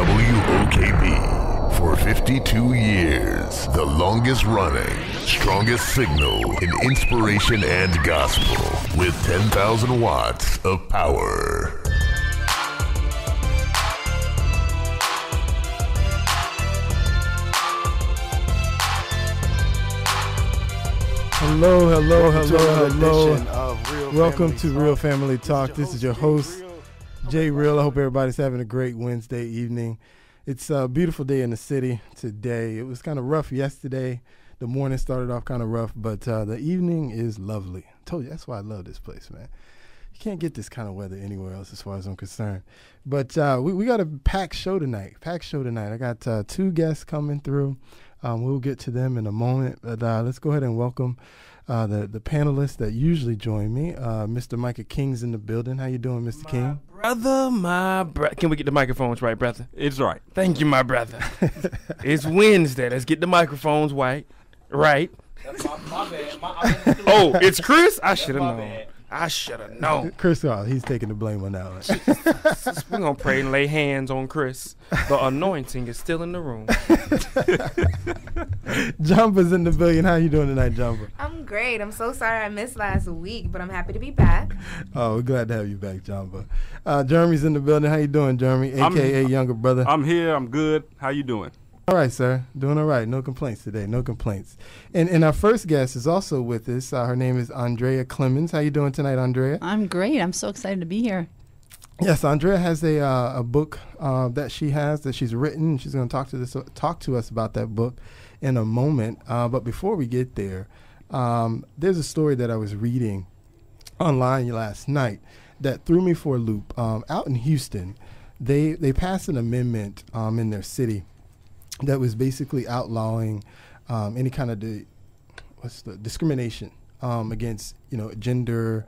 WOKB for 52 years, the longest running, strongest signal in inspiration and gospel with 10,000 watts of power. Hello. Welcome to Real Family Talk. This is your host, Jay Real. I hope everybody's having a great Wednesday evening. It's a beautiful day in the city today. It was kind of rough yesterday. The morning started off kind of rough, but the evening is lovely. I told you, that's why I love this place, man. You can't get this kind of weather anywhere else as far as I'm concerned. But we got a packed show tonight. I got two guests coming through. We'll get to them in a moment, but let's go ahead and welcome the panelists that usually join me. Mr. Micah King's in the building. How you doing, Mr. King? My brother. Can we get the microphones right, brother? It's right. Thank you, my brother. It's Wednesday. Let's get the microphones right. My bad. Oh, it's Chris? I should have known. Chris, he's taking the blame on that one. We're going to pray and lay hands on Chris. The anointing is still in the room. Jumba's in the building. How you doing tonight, Jumba? I'm great. I'm so sorry I missed last week, but I'm happy to be back. Oh, we're glad to have you back, Jumba. Jeremy's in the building. How you doing, Jeremy, a.k.a. younger brother? I'm here. I'm good. How you doing? All right, sir. Doing all right. No complaints today. No complaints. And our first guest is also with us. Her name is Andrea Clemens. How you doing tonight, Andrea? I'm great. I'm so excited to be here. Yes, Andrea has a book that she's written. She's going to talk to us about that book in a moment. But before we get there, there's a story that I was reading online last night that threw me for a loop. Out in Houston, they passed an amendment in their city that was basically outlawing any kind of discrimination against gender,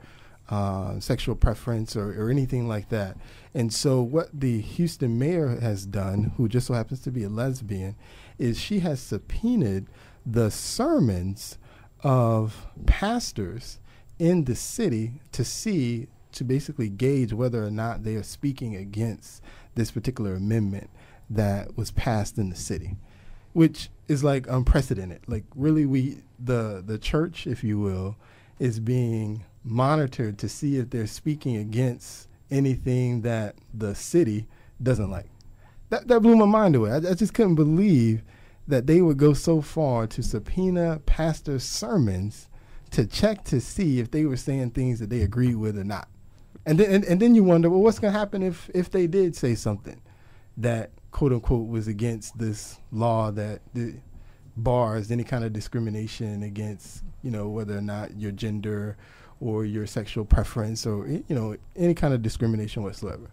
sexual preference, or anything like that. And so what the Houston mayor has done, who just so happens to be a lesbian, is she has subpoenaed the sermons of pastors in the city to basically gauge whether or not they are speaking against this particular amendment that was passed in the city, which is like unprecedented. Like really, the church, if you will, is being monitored to see if they're speaking against anything that the city doesn't like. That blew my mind away. I just couldn't believe that they would go so far to subpoena pastors' sermons to check to see if they were saying things that they agreed with or not. And then you wonder, well, what's going to happen if they did say something that quote unquote was against this law that bars any kind of discrimination against, whether or not your gender or your sexual preference or, any kind of discrimination whatsoever.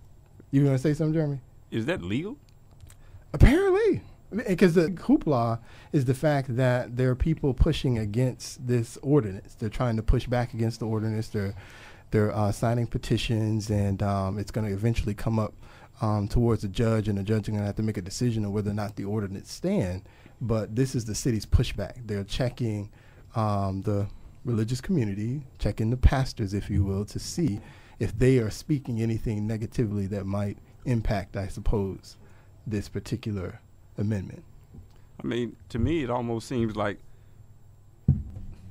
You want to say something, Jeremy? Is that legal? Apparently. Because the hoopla is the fact that there are people pushing against this ordinance. They're trying to push back against the ordinance. They're signing petitions, and it's going to eventually come up towards the judge, and the judge is going to have to make a decision on whether or not the ordinance stand. But this is the city's pushback. They're checking the religious community, checking the pastors, if you will, to see if they are speaking anything negatively that might impact, I suppose, this particular amendment. I mean, to me, it almost seems like,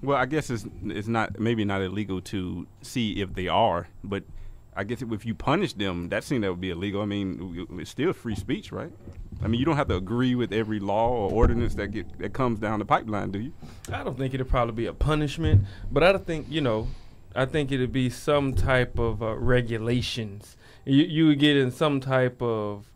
well, I guess it's maybe not illegal to see if they are, but I guess if you punish them, that would be illegal. I mean, it's still free speech, right? I mean, you don't have to agree with every law or ordinance that comes down the pipeline, do you? I don't think it'd probably be a punishment, but I think it'd be some type of regulations. You would get in some type of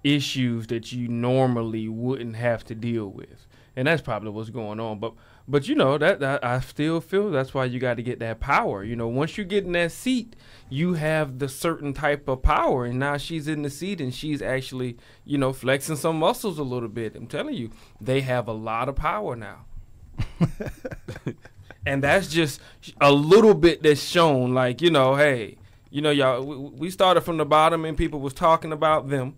issues that you normally wouldn't have to deal with, and that's probably what's going on. But that I still feel that's why you got to get that power. Once you get in that seat, you have the certain type of power, and now she's in the seat and she's actually, flexing some muscles a little bit. I'm telling you, they have a lot of power now. And that's just a little bit that's shown, like, hey, y'all, we started from the bottom and people was talking about them.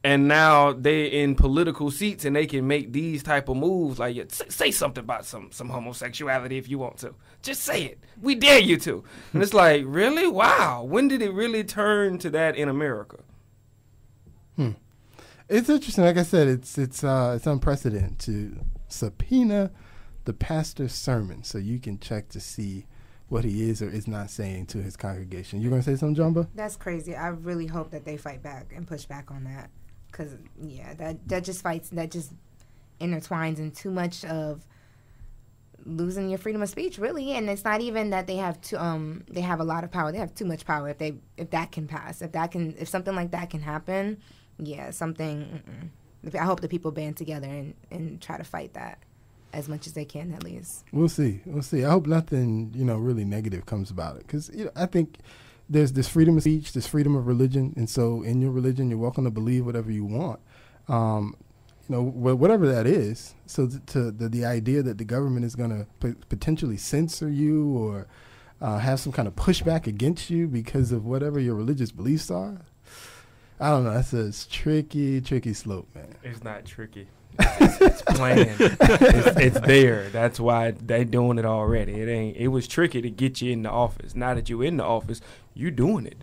And now they in political seats and they can make these type of moves. Like, say something about some homosexuality if you want to. Just say it. We dare you to. And it's like, really? Wow. When did it really turn to that in America? It's interesting. Like I said, it's unprecedented to subpoena the pastor's sermon, so you can check to see what he is or is not saying to his congregation. You gonna say something, Jumbo? That's crazy. I really hope that they fight back and push back on that, because that just intertwines in too much of losing your freedom of speech, really. And it's not even that they have a lot of power. They have too much power. If that can pass, if something like that can happen, I hope the people band together and try to fight that as much as they can, at least. We'll see. I hope nothing, really negative comes about it, because I think there's this freedom of speech, this freedom of religion, and so in your religion, you're welcome to believe whatever you want, whatever that is. So the idea that the government is going to potentially censor you or have some kind of pushback against you because of whatever your religious beliefs are, I don't know. That's a tricky slope, man. It's not tricky. It's planned. It's there. That's why they doing it already. It was tricky to get you in the office. Now that you're in the office, you doing it.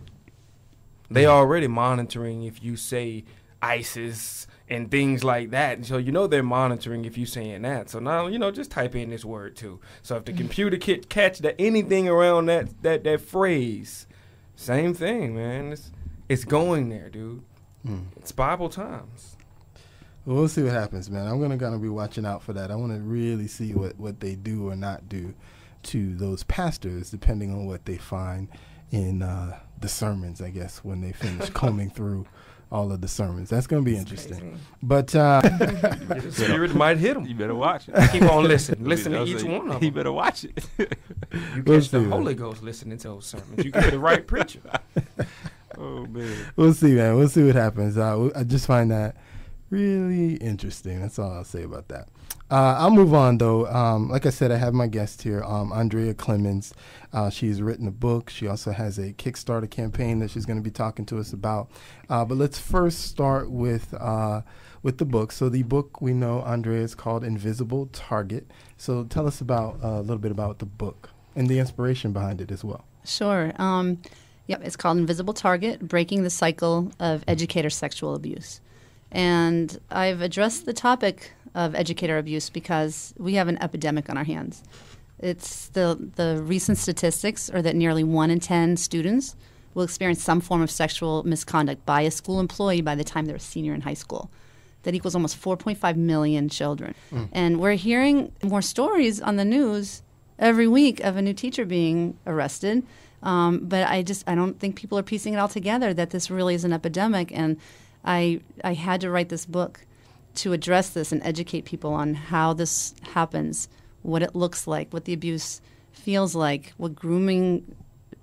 They already monitoring if you say ISIS and things like that. So they're monitoring if you saying that. So now just type in this word too. So if the computer catch anything around that phrase, same thing, man. It's going there, dude. It's Bible times. Well, we'll see what happens, man. I'm gonna be watching out for that. I want to really see what they do or not do to those pastors, depending on what they find in the sermons, I guess, when they finish combing through all of the sermons. That's going to be interesting. Crazy. But the spirit might hit them. You better watch it. Keep on listening. Listen to each one of them. You better watch it. You catch the Holy Ghost listening to those sermons. You get the right preacher. Oh, man. We'll see, man. We'll see what happens. I just find that really interesting. That's all I'll say about that. I'll move on, though. Like I said, I have my guest here, Andrea Clemens. She's written a book. She also has a Kickstarter campaign that she's going to be talking to us about. But let's first start with the book. So the book, we know, Andrea, is called Invisible Target. So tell us about a little bit about the book and the inspiration behind it as well. Sure. It's called Invisible Target, Breaking the Cycle of Educator Sexual Abuse. And I've addressed the topic of educator abuse because we have an epidemic on our hands. It's the recent statistics are that nearly 1 in 10 students will experience some form of sexual misconduct by a school employee by the time they're a senior in high school. That equals almost 4.5 million children. And we're hearing more stories on the news every week of a new teacher being arrested. But I don't think people are piecing it all together that this really is an epidemic. And I had to write this book to address this and educate people on how this happens, what it looks like, what the abuse feels like, what grooming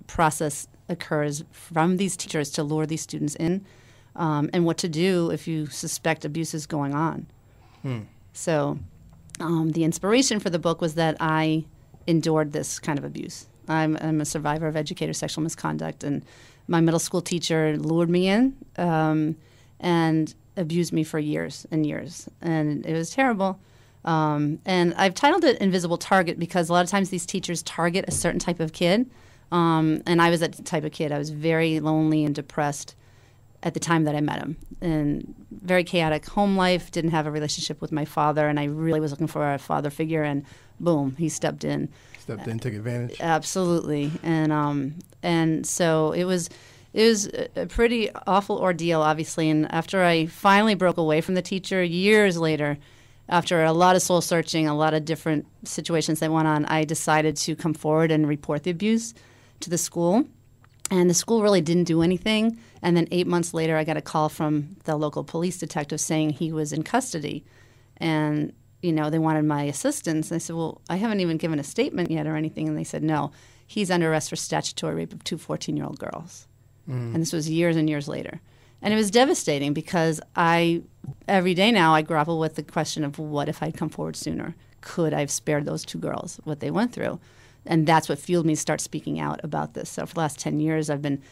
process occurs from these teachers to lure these students in, and what to do if you suspect abuse is going on. So the inspiration for the book was that I endured this kind of abuse. I'm a survivor of educator sexual misconduct, and my middle school teacher lured me in and abused me for years and years, and it was terrible. And I've titled it Invisible Target because a lot of times these teachers target a certain type of kid, and I was that type of kid. I was very lonely and depressed at the time that I met him, and very chaotic home life, didn't have a relationship with my father, and I really was looking for a father figure, and boom, he stepped in. Stepped in, took advantage. Absolutely, and so it was a pretty awful ordeal, obviously. And after I finally broke away from the teacher years later, after a lot of soul searching, a lot of different situations that went on, I decided to come forward and report the abuse to the school. And the school really didn't do anything. And then 8 months later, I got a call from the local police detective saying he was in custody. And, they wanted my assistance. And I said, well, I haven't even given a statement yet or anything. And they said, no, he's under arrest for statutory rape of 2 14-year-old girls. And this was years and years later. And it was devastating because every day now I grapple with the question of what if I'd come forward sooner? Could I have spared those 2 girls what they went through? And that's what fueled me to start speaking out about this. So for the last 10 years, I've been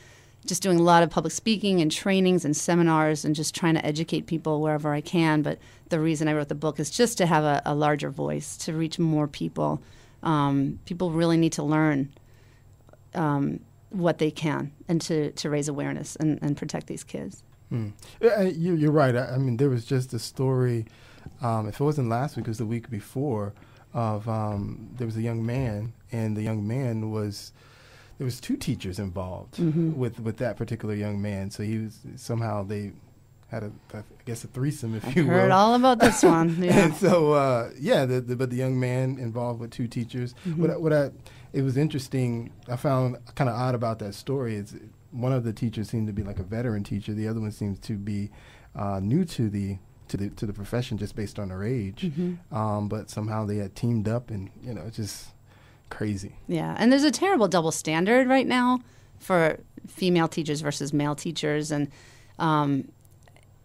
just doing a lot of public speaking and trainings and seminars and just trying to educate people wherever I can. But the reason I wrote the book is just to have a larger voice, to reach more people. People really need to learn what they can and to raise awareness and protect these kids. You're right. I mean, there was just a story, if it wasn't last week, it was the week before, of there was a young man, and the young man there was two teachers involved with that particular young man. So they had I guess a threesome, if you will. I heard all about this one. Yeah. And so, but the young man involved with two teachers. It was interesting. I found kind of odd about that story is one of the teachers seemed to be like a veteran teacher. The other one seems to be new to the profession just based on her age. But somehow they had teamed up, and it's just crazy. Yeah, and there's a terrible double standard right now for female teachers versus male teachers, and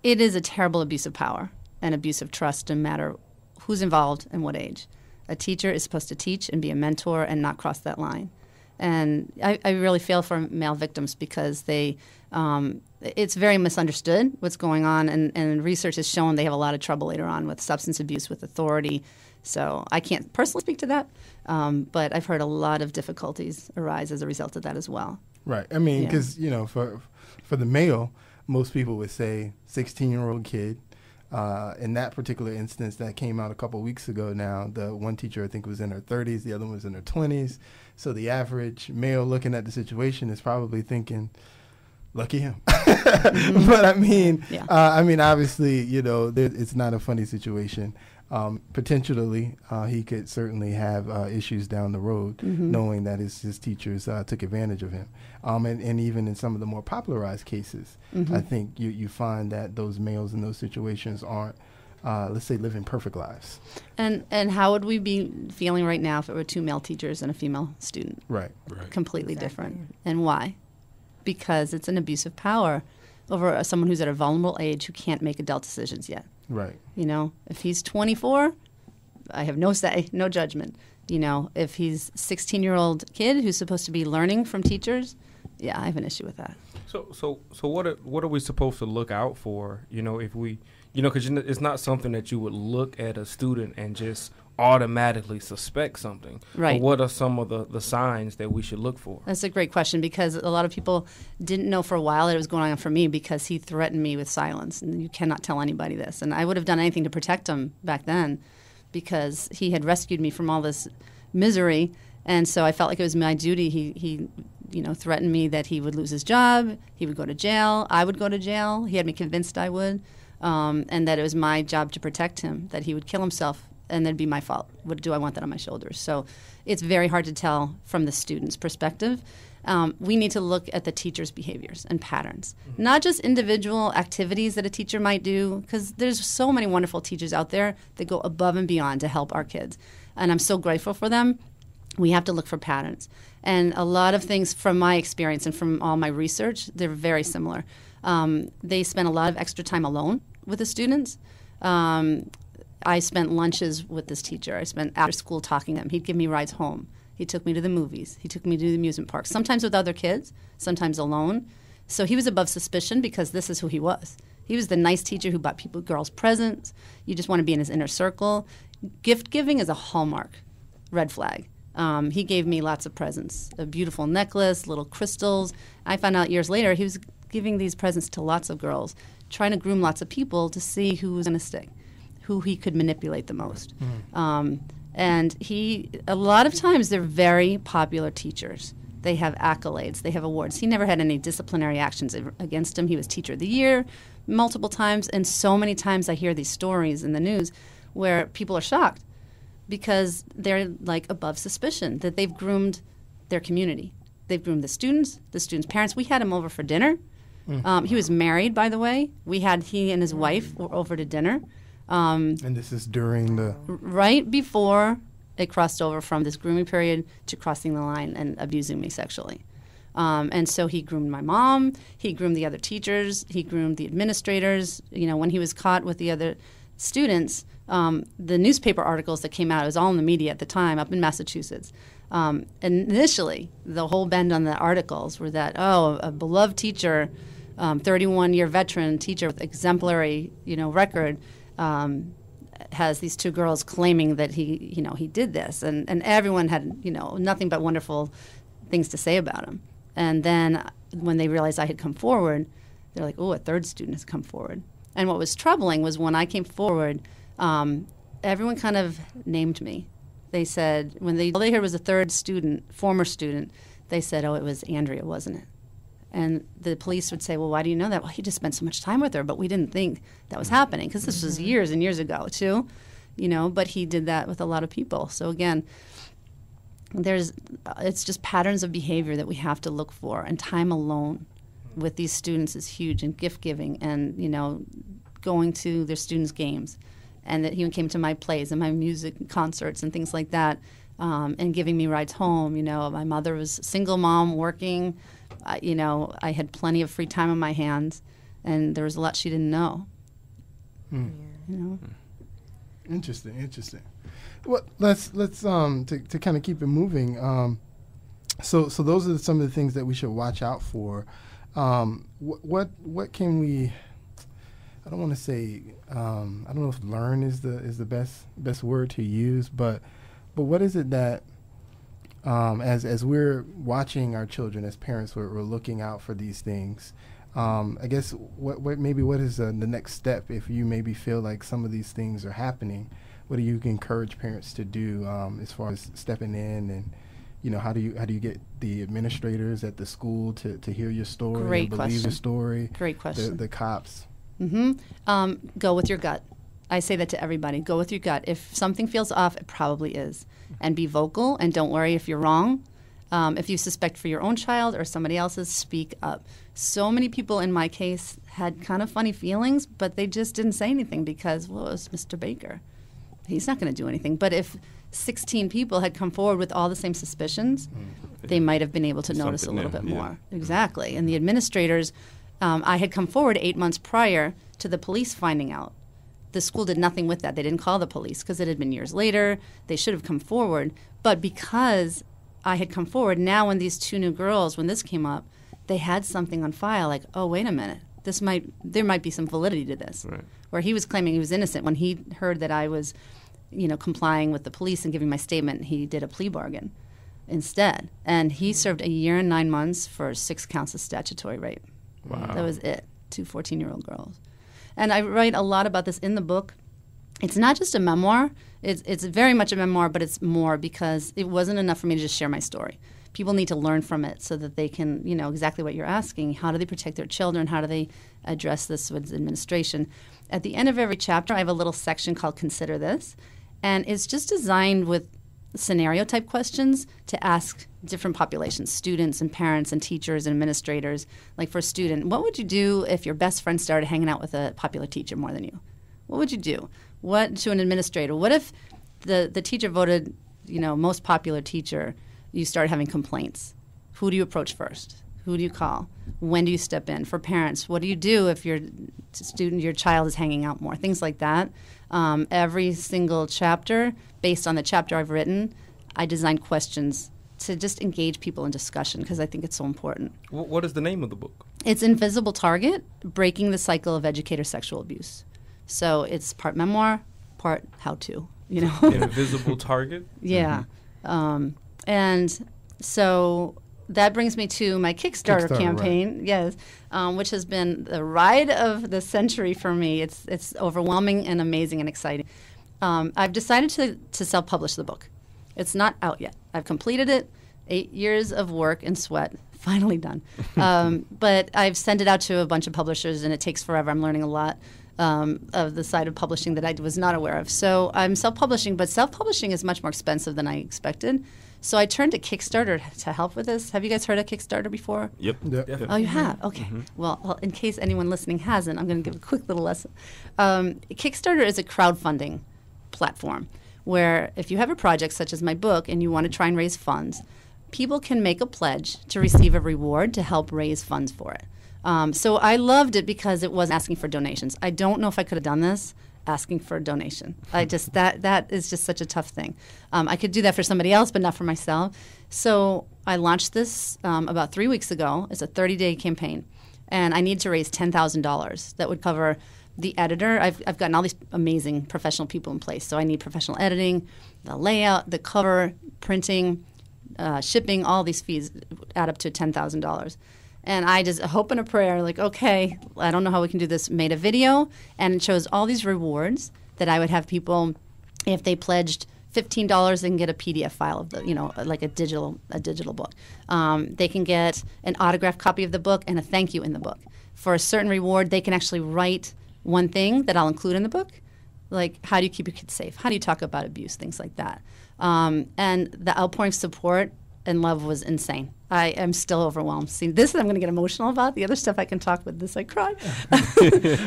it is a terrible abuse of power and abuse of trust, no matter who's involved and what age. A teacher is supposed to teach and be a mentor and not cross that line. And I really feel for male victims because it's very misunderstood what's going on, and research has shown they have a lot of trouble later on with substance abuse, with authority. So I can't personally speak to that, but I've heard a lot of difficulties arise as a result of that as well. Right. I mean, because, for the male, most people would say 16-year-old kid. In that particular instance that came out a couple weeks ago now, the one teacher I think was in her 30s, the other one was in her 20s. So the average male looking at the situation is probably thinking, lucky him. But I mean, obviously, it's not a funny situation. Potentially, he could certainly have issues down the road, knowing that his teachers took advantage of him. And even in some of the more popularized cases, I think you find that those males in those situations aren't, let's say, living perfect lives. And how would we be feeling right now if it were two male teachers and a female student? Right. Completely different. And why? Because it's an abuse of power over someone who's at a vulnerable age who can't make adult decisions yet. Right. If he's 24, I have no say, no judgment. If he's a 16-year-old kid who's supposed to be learning from teachers, I have an issue with that. So what are we supposed to look out for? If we, because it's not something that you would look at a student and just automatically suspect something. Right. But what are some of the signs that we should look for? That's a great question, because a lot of people didn't know for a while that it was going on for me because he threatened me with silence. And you cannot tell anybody this. And I would have done anything to protect him back then because he had rescued me from all this misery. And so I felt like it was my duty. He threatened me that he would lose his job, he would go to jail, I would go to jail. He had me convinced I would, and that it was my job to protect him, that he would kill himself, and that'd be my fault. What do I want that on my shoulders? So it's very hard to tell from the student's perspective. We need to look at the teacher's behaviors and patterns, not just individual activities that a teacher might do, because there's so many wonderful teachers out there that go above and beyond to help our kids. And I'm so grateful for them. We have to look for patterns. And a lot of things from my experience and from all my research, they're very similar. They spend a lot of extra time alone with the students. I spent lunches with this teacher. I spent after school talking to him. He'd give me rides home. He took me to the movies. He took me to the amusement park, sometimes with other kids, sometimes alone. So he was above suspicion because this is who he was. He was the nice teacher who bought girls presents. You just want to be in his inner circle. Gift giving is a hallmark, red flag. He gave me lots of presents, a beautiful necklace, little crystals. I found out years later he was giving these presents to lots of girls, trying to groom lots of people to see who was going to stick, who he could manipulate the most. And a lot of times they're very popular teachers. They have accolades, they have awards. He never had any disciplinary actions against him. He was Teacher of the Year multiple times, and so many times I hear these stories in the news where people are shocked because they're like above suspicion that they've groomed their community. They've groomed the students' parents. We had him over for dinner. He was married, by the way. He and his wife were over to dinner. And this is during the... Right before it crossed over from this grooming period to crossing the line and abusing me sexually. And so he groomed my mom. He groomed the other teachers. He groomed the administrators. When he was caught with the other students, the newspaper articles that came out, it was all in the media at the time up in Massachusetts. And initially, the whole bend on the articles were that, a beloved teacher, 31-year veteran teacher with exemplary, record, has these two girls claiming that he did this, and everyone had nothing but wonderful things to say about him. And then when they realized I had come forward, they're like, oh, a third student has come forward. And what was troubling was when I came forward, everyone kind of named me. They said, all they heard was a third student, former student, they said, oh, it was Andrea, wasn't it? And the police would say, well, why do you know that? Well, he just spent so much time with her, but we didn't think that was happening because this was years and years ago, too. But he did that with a lot of people. So, again, it's just patterns of behavior that we have to look for, and time alone with these students is huge, and gift giving, and going to their students' games, and that he even came to my plays and my music concerts and things like that, and giving me rides home. My mother was a single mom working. I had plenty of free time on my hands, and there was a lot she didn't know. Interesting. Well, let's to kind of keep it moving. So those are some of the things that we should watch out for. What can we? I don't want to say. I don't know if learn is the best word to use, but what is it that as we're watching our children as parents, we're looking out for these things. I guess what is the next step if you maybe feel like some of these things are happening? What do you encourage parents to do as far as stepping in, and how do you get the administrators at the school to hear your story, Great and believe question. your story? Great question. The cops. Go with your gut. I say that to everybody. Go with your gut. If something feels off, it probably is. And be vocal, and don't worry if you're wrong. If you suspect for your own child or somebody else's, speak up. So many people in my case had kind of funny feelings, but they just didn't say anything because, well, it was Mr. Baker. He's not going to do anything. But if 16 people had come forward with all the same suspicions, they might have been able to notice a little bit more. Exactly. And the administrators, I had come forward 8 months prior to the police finding out. The school did nothing with that. They didn't call the police because it had been years later. They should have come forward. But because I had come forward, now when these two new girls, when this came up, they had something on file like, oh, wait a minute. There might be some validity to this. Right. Where he was claiming he was innocent. When he heard that I was, complying with the police and giving my statement, he did a plea bargain instead. And he served 1 year and 9 months for 6 counts of statutory rape. Wow. That was it. 2 14-year-old girls. And I write a lot about this in the book. It's not just a memoir. It's very much a memoir, but it's more because it wasn't enough for me to just share my story. People need to learn from it so that they can, exactly what you're asking. How do they protect their children? How do they address this with administration? At the end of every chapter, I have a little section called Consider This. And it's just designed with scenario-type questions to ask different populations, students and parents and teachers and administrators. Like for a student, what would you do if your best friend started hanging out with a popular teacher more than you? What would you do? What to an administrator? What if the teacher voted, most popular teacher, you started having complaints? Who do you approach first? Who do you call? When do you step in? For parents, what do you do if your child is hanging out more? Things like that. Every single chapter, based on the chapter I've written, I designed questions to just engage people in discussion because I think it's so important. What is the name of the book? It's Invisible Target, Breaking the Cycle of Educator Sexual Abuse. So it's part memoir, part how-to, Invisible Target? Yeah. And so that brings me to my Kickstarter campaign, right. Yes, which has been the ride of the century for me. It's overwhelming and amazing and exciting. I've decided to self-publish the book. It's not out yet. I've completed it, 8 years of work and sweat, finally done. But I've sent it out to a bunch of publishers, and it takes forever. I'm learning a lot of the side of publishing that I was not aware of. So I'm self-publishing, but self-publishing is much more expensive than I expected. So I turned to Kickstarter to help with this. Have you guys heard of Kickstarter before? Yep. Oh, you have? Okay. Mm-hmm. Well, in case anyone listening hasn't, I'm going to give a quick little lesson. Kickstarter is a crowdfunding platform where if you have a project such as my book and you want to try and raise funds, people can make a pledge to receive a reward to help raise funds for it. So I loved it because it wasn't asking for donations. I don't know if I could have done this asking for a donation. That is just such a tough thing. I could do that for somebody else, but not for myself. So I launched this about 3 weeks ago. It's a 30-day campaign, and I need to raise $10,000. That would cover the editor. I've gotten all these amazing professional people in place. So I need professional editing, the layout, the cover, printing, shipping. All these fees add up to $10,000. And I just hope and a prayer, like, okay, I don't know how we can do this. Made a video, and it shows all these rewards that I would have people, if they pledged $15, they can get a PDF file of the, like a digital book. They can get an autographed copy of the book and a thank you in the book. For a certain reward, they can actually write one thing that I'll include in the book, like how do you keep your kids safe? How do you talk about abuse? Things like that. And the outpouring of support and love was insane. I am still overwhelmed. See, this I'm going to get emotional about. The other stuff I can talk with this, I cry.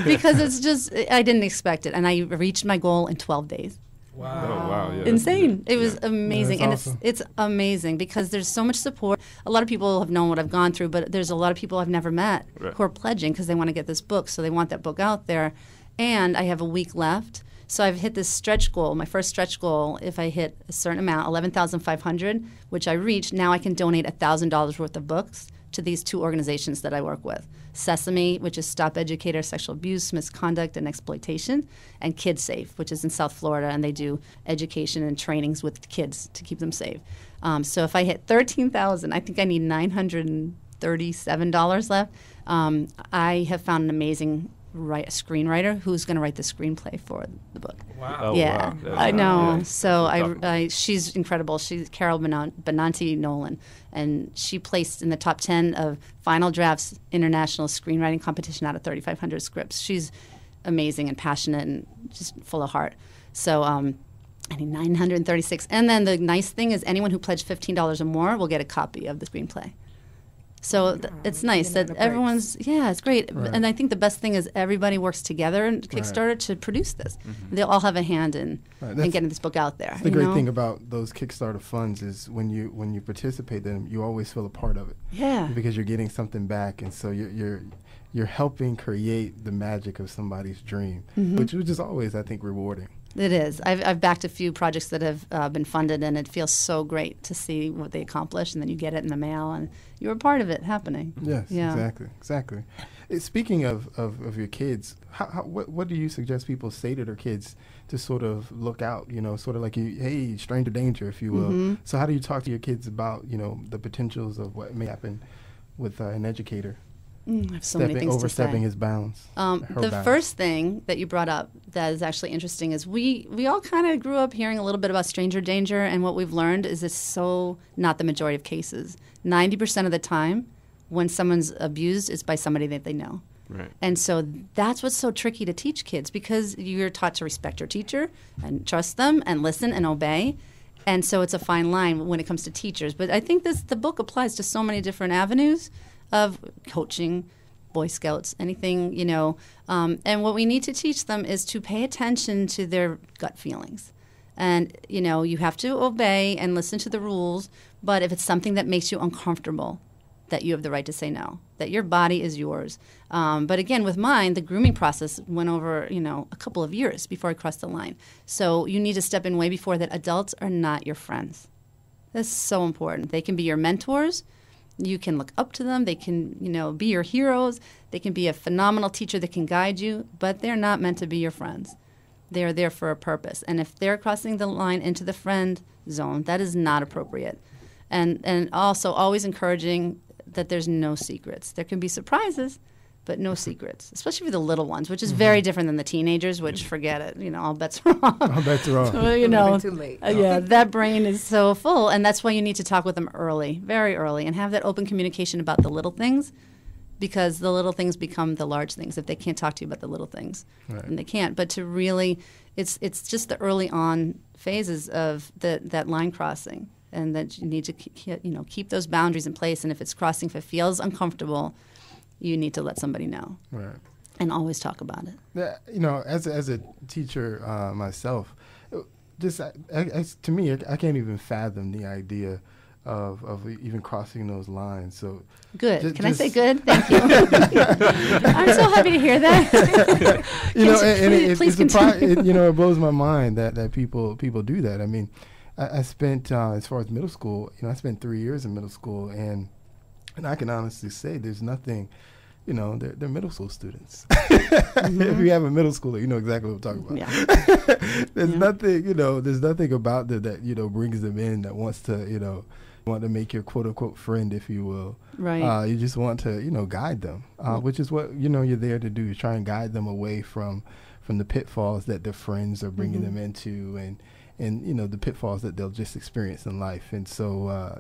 Because it's just, I didn't expect it. And I reached my goal in 12 days. Wow. Oh, wow. Yeah, insane. It was amazing. Yeah, and awesome. it's amazing because there's so much support. A lot of people have known what I've gone through, but there's a lot of people I've never met who are pledging because they want to get this book. So they want that book out there. And I have a week left. So I've hit this stretch goal. My first stretch goal, if I hit a certain amount, $11,500, which I reached, now I can donate $1,000 worth of books to these two organizations that I work with. Sesame, which is Stop Educator Sexual Abuse, Misconduct, and Exploitation, and Kids Safe, which is in South Florida, and they do education and trainings with kids to keep them safe. So if I hit $13,000, I think I need $937 left. I have found an amazing screenwriter who's going to write the screenplay for the book. Wow. Oh, Yeah, wow. I know. Yeah. So she's incredible. She's Carol Benanti Nolan, and she placed in the top 10 of Final Drafts International Screenwriting Competition out of 3,500 scripts. She's amazing and passionate and just full of heart. So I need 936. And then the nice thing is anyone who pledged $15 or more will get a copy of the screenplay. So it's nice that everyone's, it's great. Right. And I think the best thing is everybody works together in Kickstarter to produce this. They'll all have a hand in getting this book out there. The great thing about those Kickstarter funds is when you participate in them, you always feel a part of it. Yeah. Because you're getting something back, and so you're helping create the magic of somebody's dream, which is always, I think, rewarding. It is. I've backed a few projects that have been funded, and it feels so great to see what they accomplish, and then you get it in the mail, and you're a part of it happening. Yes, Yeah. exactly. Speaking of your kids, what do you suggest people say to their kids to sort of look out, sort of like, hey, stranger danger, if you will. So how do you talk to your kids about, the potentials of what may happen with an educator? I have so many things to say. Overstepping his bounds. The first thing that you brought up that is actually interesting is we all kind of grew up hearing a little bit about stranger danger, and what we've learned is it's so not the majority of cases. 90% of the time when someone's abused, it's by somebody that they know. Right. And so that's what's so tricky to teach kids, because you're taught to respect your teacher and trust them and listen and obey. And so it's a fine line when it comes to teachers. But I think the book applies to so many different avenues of coaching, Boy Scouts, anything, and what we need to teach them is to pay attention to their gut feelings. And, you have to obey and listen to the rules, but if it's something that makes you uncomfortable, that you have the right to say no, that your body is yours. But again, with mine, the grooming process went over, a couple of years before I crossed the line. So you need to step in way before that. Adults are not your friends. That's so important. They can be your mentors. You can look up to them. They can, be your heroes. They can be a phenomenal teacher that can guide you, but they're not meant to be your friends. They are there for a purpose. And if they're crossing the line into the friend zone, that is not appropriate. And also always encouraging that there's no secrets. There can be surprises, but no secrets, especially for the little ones, which is very different than the teenagers, which forget it. All bets are off. All bets are off. So, Too late. that brain is so full, and that's why you need to talk with them early, very early, and have that open communication about the little things, because the little things become the large things if they can't talk to you about the little things, and they can't. But to really, it's just the early on phases of that line crossing, and that you need to keep those boundaries in place. And if it's crossing, if it feels uncomfortable, you need to let somebody know. Right. And always talk about it. Yeah, as a teacher myself, to me, I can't even fathom the idea of even crossing those lines. So good. Can I say good? Thank you. I'm so happy to hear that. It blows my mind that people do that. I mean, I spent as far as middle school, I spent 3 years in middle school, and I can honestly say there's nothing. They're middle school students. If you have a middle schooler, you know exactly what I'm talking about. There's nothing, there's nothing about them that, brings them in that wants to, want to make your quote unquote friend, if you will. Right. You just want to, guide them, which is what, you're there to do. You try and guide them away from the pitfalls that their friends are bringing them into, and the pitfalls that they'll just experience in life. And so,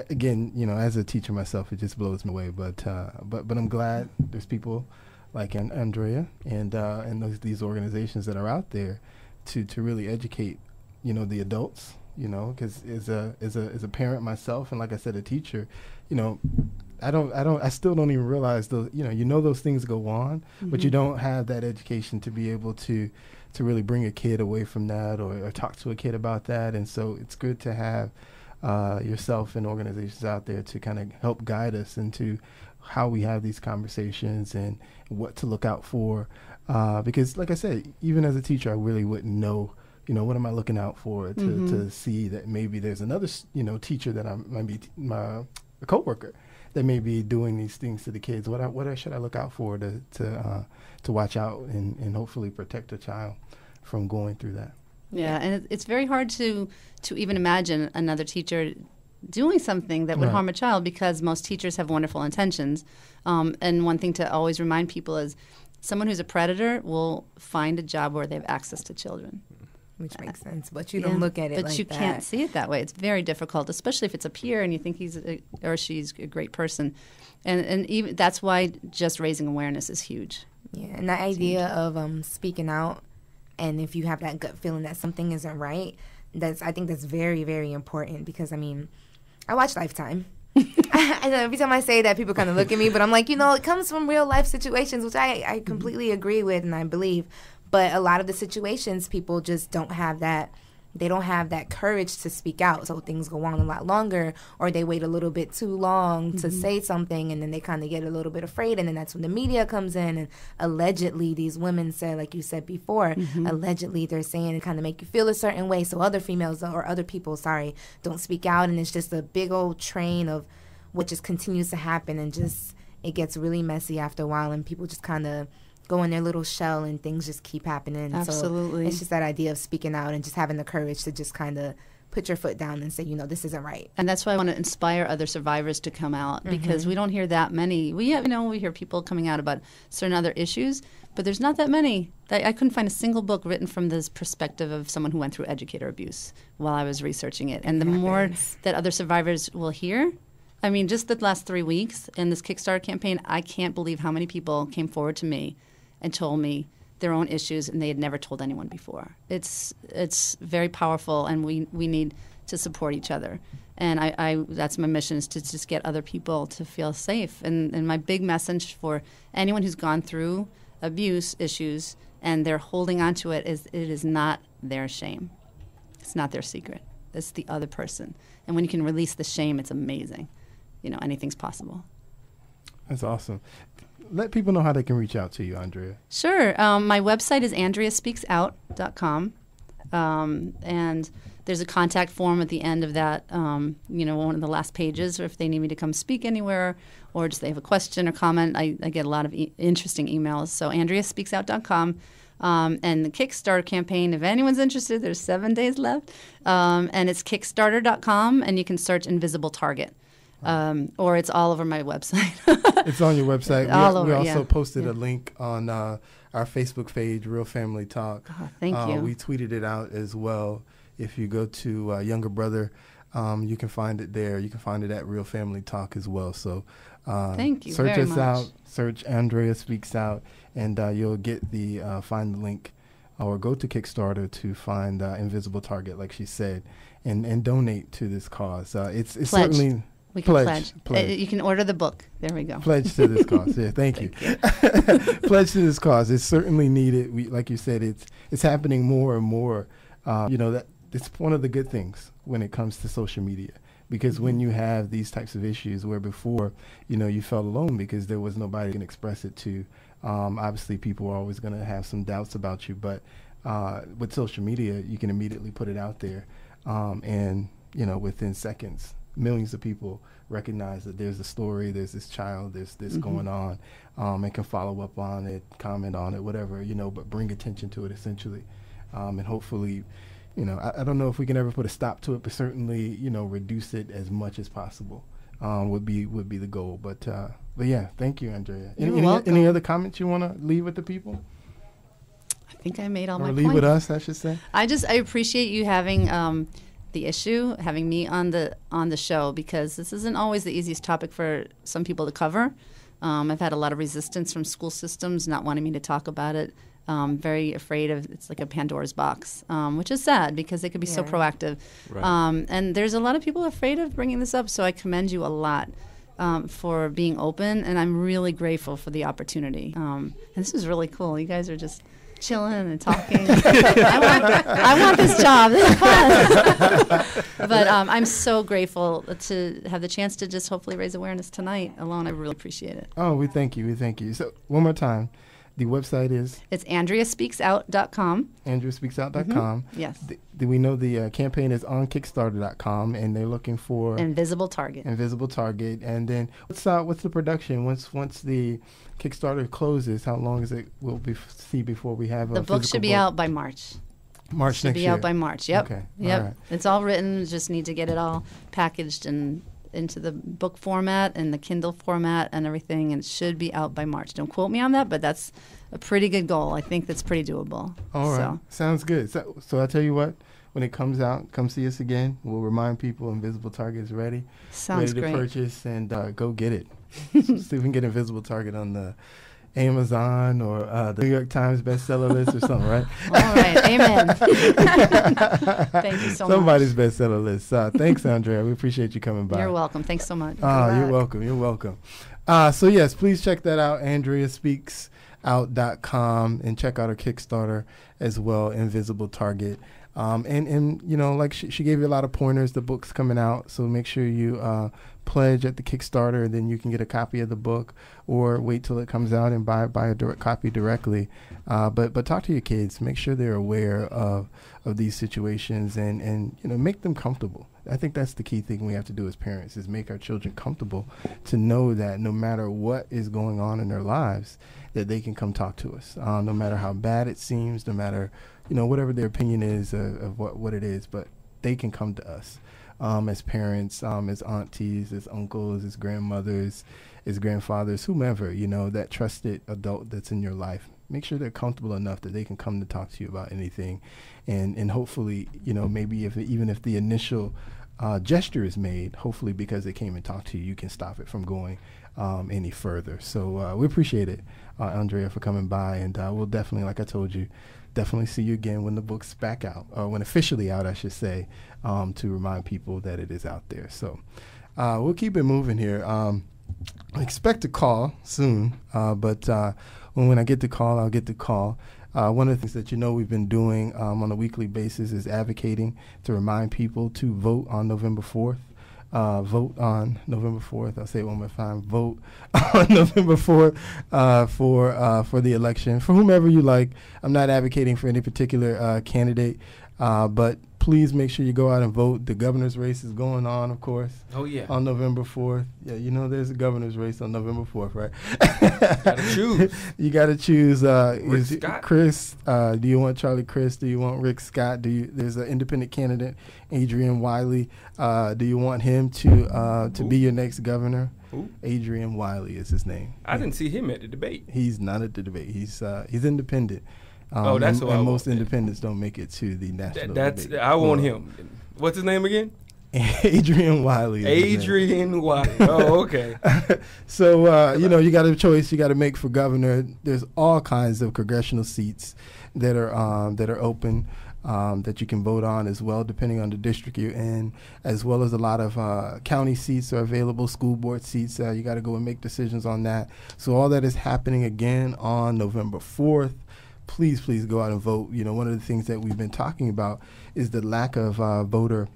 again, as a teacher myself, it just blows me away. But I'm glad there's people like Andrea and these organizations that are out there to really educate, the adults. Because as a parent myself, and like I said, a teacher, I still don't even realize those, those things go on, but you don't have that education to be able to really bring a kid away from that or talk to a kid about that. And so it's good to have yourself and organizations out there to kind of help guide us into how we have these conversations and what to look out for. Because like I said, even as a teacher, I really wouldn't know, what am I looking out for to see that maybe there's another, teacher that might be a coworker that may be doing these things to the kids. What should I look out for to watch out and hopefully protect a child from going through that? Yeah, and it's very hard to even imagine another teacher doing something that would harm a child, because most teachers have wonderful intentions. And one thing to always remind people is someone who's a predator will find a job where they have access to children. Which makes sense, but you don't look at it like that. But you can't see it that way. It's very difficult, especially if it's a peer and you think he's or she's a great person. And even that's why just raising awareness is huge. Yeah, and the idea of speaking out, and if you have that gut feeling that something isn't right, I think that's very, very important, because, I watch Lifetime. And every time I say that, people kind of look at me, but I'm like, it comes from real life situations, which I completely agree with and I believe. But a lot of the situations, people just don't have that. They don't have that courage to speak out, so things go on a lot longer, or they wait a little bit too long to say something, and then they kind of get a little bit afraid, and then that's when the media comes in, and allegedly these women say, like you said before, allegedly they're saying it kind of make you feel a certain way, so other females or other people, don't speak out, and it's just a big old train of what just continues to happen, and just it gets really messy after a while, and people just kind of go in their little shell and things just keep happening. Absolutely. So it's just that idea of speaking out and just having the courage to just kind of put your foot down and say, this isn't right. And that's why I want to inspire other survivors to come out, because we don't hear that many. We hear people coming out about certain other issues, but there's not that many. I couldn't find a single book written from this perspective of someone who went through educator abuse while I was researching it. And the more that other survivors will hear, just the last 3 weeks in this Kickstarter campaign, I can't believe how many people came forward to me and told me their own issues, and they had never told anyone before. It's very powerful, and we need to support each other. And I that's my mission, is to just get other people to feel safe. And my big message for anyone who's gone through abuse issues and they're holding on to it is not their shame. It's not their secret. It's the other person. And when you can release the shame, it's amazing. Anything's possible. That's awesome. Let people know how they can reach out to you, Andrea. Sure. My website is andreaspeaksout.com. And there's a contact form at the end of that, one of the last pages, or if they need me to come speak anywhere, or just they have a question or comment. I get a lot of interesting emails. So andreaspeaksout.com. And the Kickstarter campaign, if anyone's interested, there's 7 days left. And it's kickstarter.com, and you can search Invisible Target. Or it's all over my website. It's on your website. We also posted a link on our Facebook page, Real Family Talk. Oh, thank you. We tweeted it out as well. If you go to Younger Brother, you can find it there. You can find it at Real Family Talk as well. So thank you search very us much. out, search Andrea Speaks Out, and you'll get find the link, or go to Kickstarter to find Invisible Target, like she said, and donate to this cause. It's certainly... We can pledge. You can order the book. There we go. Pledge to this cause. Yeah, thank you. Pledge to this cause. It's certainly needed. Like you said, it's happening more and more. That it's one of the good things when it comes to social media, because when you have these types of issues where before, you felt alone because there was nobody you can express it to. Obviously, people are always going to have some doubts about you, but with social media, you can immediately put it out there, and within seconds, millions of people recognize that there's a story, there's this child, there's this going on, and can follow up on it, comment on it, whatever, but bring attention to it essentially. And hopefully, I don't know if we can ever put a stop to it, but certainly, reduce it as much as possible would be the goal. But yeah, thank you, Andrea. You're welcome. Any other comments you want to leave with the people? I think I made all Or my leave points. with us, I should say. I appreciate you having the issue, having me on the show, because this isn't always the easiest topic for some people to cover. I've had a lot of resistance from school systems not wanting me to talk about it. Very afraid of it's like a Pandora's box, which is sad because they could be so proactive. Right. And there's a lot of people afraid of bringing this up, so I commend you a lot for being open, and I'm really grateful for the opportunity. And this is really cool. You guys are just chilling and talking. I want this job. This is fun. But I'm so grateful to have the chance to just hopefully raise awareness tonight alone. I really appreciate it. Oh, we thank you. So one more time. The website is? It's AndreaSpeaksOut.com. AndreaSpeaksOut.com. Yes. We know the campaign is on Kickstarter.com, and they're looking for Invisible Target. Invisible Target. And then what's the production once the Kickstarter closes? How long is it? We'll see before we have the book should be out by March. March should next be year. out by March. Yep. Okay. Yep. All right. It's all written. Just need to get it all packaged and into the book format and the Kindle format and everything, and it should be out by March. Don't quote me on that, but that's a pretty good goal. I think that's pretty doable. All right. Sounds good. So I'll tell you what, when it comes out, come see us again. We'll remind people Invisible Target is ready. Sounds ready great. to purchase, and go get it. See if we can get Invisible Target on the Amazon or the New York Times bestseller list or something, right? All right. Amen. Thank you so much. Somebody's bestseller list. Thanks, Andrea. We appreciate you coming by. You're welcome. Thanks so much. You're welcome. You're welcome. So, yes, please check that out, AndreaSpeaksOut.com, and check out our Kickstarter as well, Invisible Target. And like she gave you a lot of pointers. The book's coming out, so make sure you pledge at the Kickstarter, and then you can get a copy of the book, or wait till it comes out and buy a direct copy directly. But talk to your kids. Make sure they're aware of these situations, and make them comfortable. I think that's the key thing we have to do as parents, is make our children comfortable to know that no matter what is going on in their lives, that they can come talk to us, no matter how bad it seems, no matter whatever their opinion is of what it is, but they can come to us as parents, as aunties, as uncles, as grandmothers, as grandfathers, whomever, that trusted adult that's in your life. Make sure they're comfortable enough that they can come to talk to you about anything. And hopefully, maybe even if the initial gesture is made, hopefully because they came and talked to you, you can stop it from going any further. So we appreciate it, Andrea, for coming by. And we'll definitely, like I told you, definitely see you again when the book's back out, or when officially out, I should say, to remind people that it is out there. So we'll keep it moving here. I expect a call soon, but when I get the call, I'll get the call. One of the things that we've been doing on a weekly basis is advocating to remind people to vote on November 4th. Vote on November 4th. I'll say it one more time. Vote on November 4th for the election, for whomever you like. I'm not advocating for any particular candidate, but please make sure you go out and vote. The governor's race is going on, of course. Oh, yeah. On November 4th. Yeah, there's a governor's race on November 4th, right? Gotta choose. You got to choose. Rick Scott. Chris, do you want Charlie Crist? Do you want Rick Scott? There's an independent candidate, Adrian Wiley. Do you want him to be your next governor? Ooh. Adrian Wiley is his name. I didn't see him at the debate. He's not at the debate. He's independent. That's and who I want. most independents don't make it to the national debate. I want him. What's his name again? Adrian Wiley. Adrian Wiley. Oh, okay. So you got a choice you got to make for governor. There's all kinds of congressional seats that are open that you can vote on as well, depending on the district you're in, as well as a lot of county seats are available, school board seats. You got to go and make decisions on that. So all that is happening again on November 4th. Please go out and vote. One of the things that we've been talking about is the lack of voter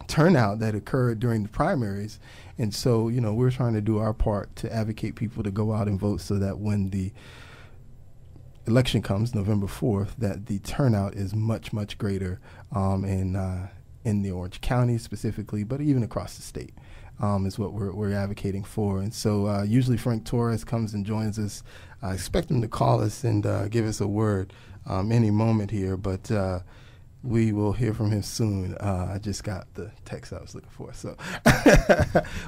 turnout that occurred during the primaries. And so, we're trying to do our part to advocate people to go out and vote so that when the election comes, November 4th, that the turnout is much, much greater in the Orange County specifically, but even across the state. Is what we're advocating for. And so usually Frank Torres comes and joins us. I expect him to call us and give us a word any moment here. But we will hear from him soon. I just got the text I was looking for, so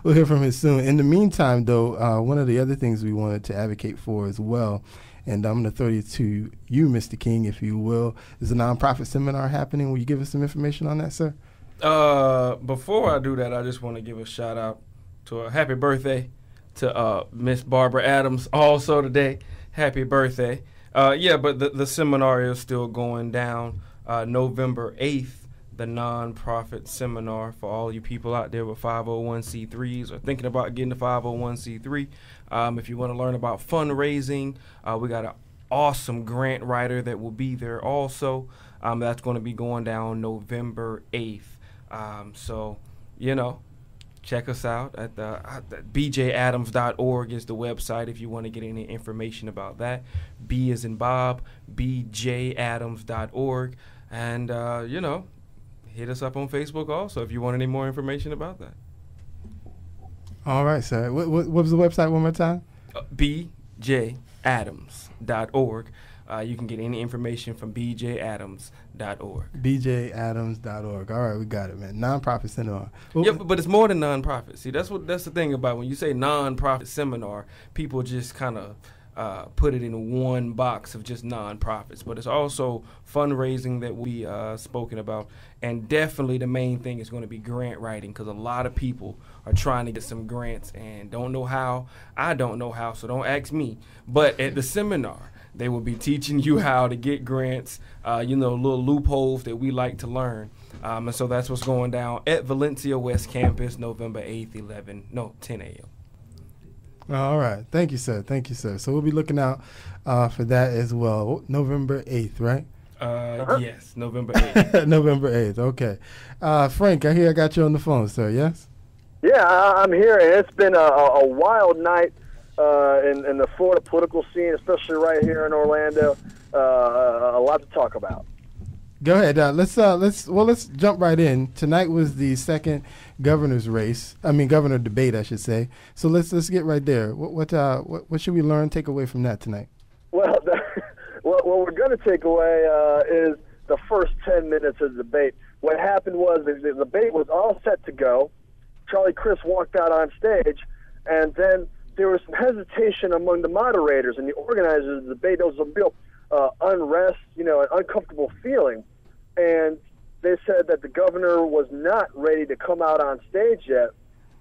we'll hear from him soon. In the meantime, though, one of the other things we wanted to advocate for as well, and I'm going to throw you to you, Mr. King, if you will, is a nonprofit seminar happening. Will you give us some information on that, sir? Before I do that, I just want to give a shout out to a happy birthday to Miss Barbara Adams also today. Happy birthday. But the seminar is still going down. November 8th, the nonprofit seminar for all you people out there with 501c3s or thinking about getting a 501c3. If you want to learn about fundraising, we got an awesome grant writer that will be there also. That's going to be going down November 8th. So, check us out at the bjadams.org is the website if you want to get any information about that. B as in Bob, bjadams.org. And, hit us up on Facebook also if you want any more information about that. All right, sir. What was the website one more time? bjadams.org. You can get any information from bjadams.org. bjadams.org. All right, we got it, man. Nonprofit seminar. Yeah, but it's more than nonprofit. See, that's the thing about when you say nonprofit seminar, people just kind of put it in one box of just nonprofits. But it's also fundraising that we spoken about, and definitely the main thing is going to be grant writing, because a lot of people are trying to get some grants and don't know how. I don't know how, so don't ask me. But at the seminar, they will be teaching you how to get grants, little loopholes that we like to learn. And so that's what's going down at Valencia West Campus, November 8th, 10 a.m. All right. Thank you, sir. So we'll be looking out for that as well. November 8th, right? Yes, November 8th. November 8th, okay. Frank, I hear I got you on the phone, sir, yes? Yeah, I'm here, and it's been a wild night in the Florida political scene, especially right here in Orlando. A lot to talk about. Go ahead. Let's jump right in. Tonight was the second governor debate, I should say. So let's get right there. What should we take away from that tonight? Well, what we're going to take away is the first 10 minutes of the debate. What happened was the debate was all set to go. Charlie Crist walked out on stage, and then there was some hesitation among the moderators and the organizers of the debate. There was a real unrest, an uncomfortable feeling. And they said that the governor was not ready to come out on stage yet.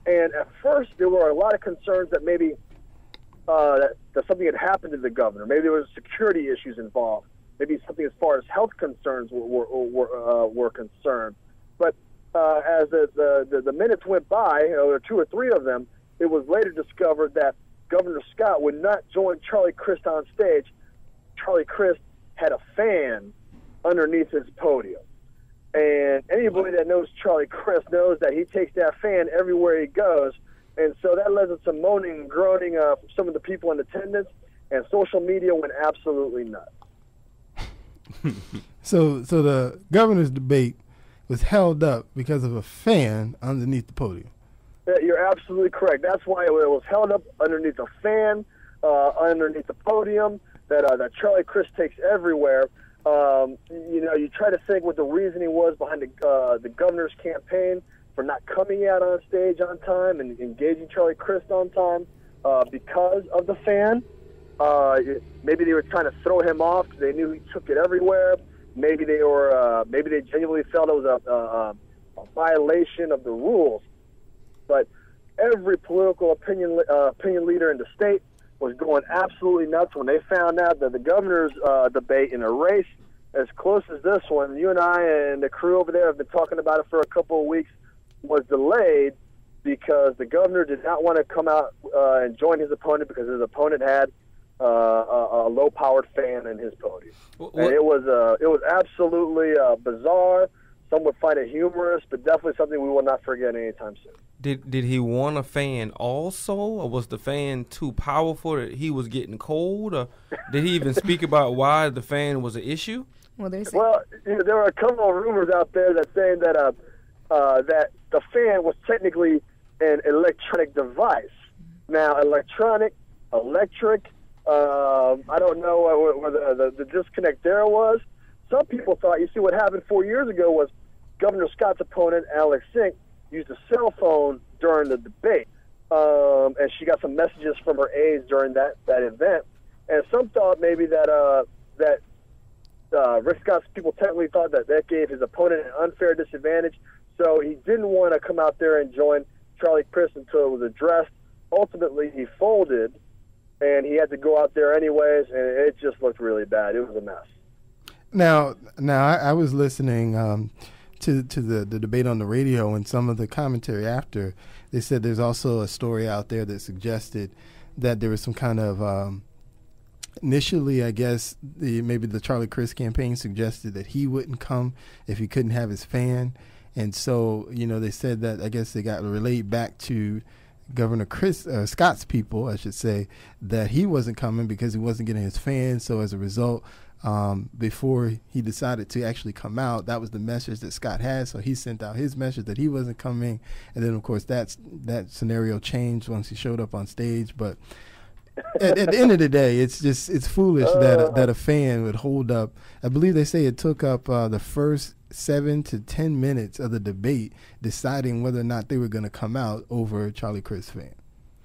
And at first, there were a lot of concerns that maybe that something had happened to the governor. Maybe there was security issues involved. Maybe something as far as health concerns were concerned. But as the minutes went by, there were 2 or 3 of them, it was later discovered that Governor Scott would not join Charlie Crist on stage. Charlie Crist had a fan underneath his podium. And anybody that knows Charlie Crist knows that he takes that fan everywhere he goes. And so that led to some moaning and groaning from some of the people in attendance, and social media went absolutely nuts. So the governor's debate was held up because of a fan underneath the podium. You're absolutely correct. That's why it was held up underneath a fan, underneath the podium that Charlie Crist takes everywhere. You try to think what the reasoning was behind the governor's campaign for not coming out on stage on time and engaging Charlie Crist on time because of the fan. Maybe they were trying to throw him off because they knew he took it everywhere. Maybe they genuinely felt it was a violation of the rules. But every political opinion leader in the state was going absolutely nuts when they found out that the governor's debate in a race as close as this one, you and I and the crew over there have been talking about it for a couple of weeks, was delayed because the governor did not want to come out and join his opponent because his opponent had a low-powered fan in his podium. And it was absolutely bizarre. Some would find it humorous, but definitely something we will not forget anytime soon. Did he want a fan also, or was the fan too powerful that he was getting cold, or did he even speak about why the fan was an issue? Well, there are a couple of rumors out there that saying that that the fan was technically an electronic device. Now, electric, I don't know where the disconnect there was. some people thought, you see, what happened 4 years ago was Governor Scott's opponent, Alex Sink, used a cell phone during the debate. And she got some messages from her aides during that event. And some thought maybe that Rick Scott's people technically thought that gave his opponent an unfair disadvantage. So he didn't want to come out there and join Charlie Crist until it was addressed. Ultimately, he folded, and he had to go out there anyways, and it just looked really bad. It was a mess. Now, I was listening to the debate on the radio, and some of the commentary after. They said there's also a story out there that suggested that there was some kind of initially, I guess, maybe the Charlie Crist campaign suggested that he wouldn't come if he couldn't have his fan. And so, they said that, I guess they got relayed back to Governor Scott's people, I should say, that he wasn't coming because he wasn't getting his fans. So as a result, before he decided to actually come out, that was the message that Scott had. So he sent out his message that he wasn't coming. And then, of course, that scenario changed once he showed up on stage. But at the end of the day, it's foolish that a fan would hold up. I believe they say it took up the first 7 to 10 minutes of the debate deciding whether or not they were going to come out over Charlie Crist fan.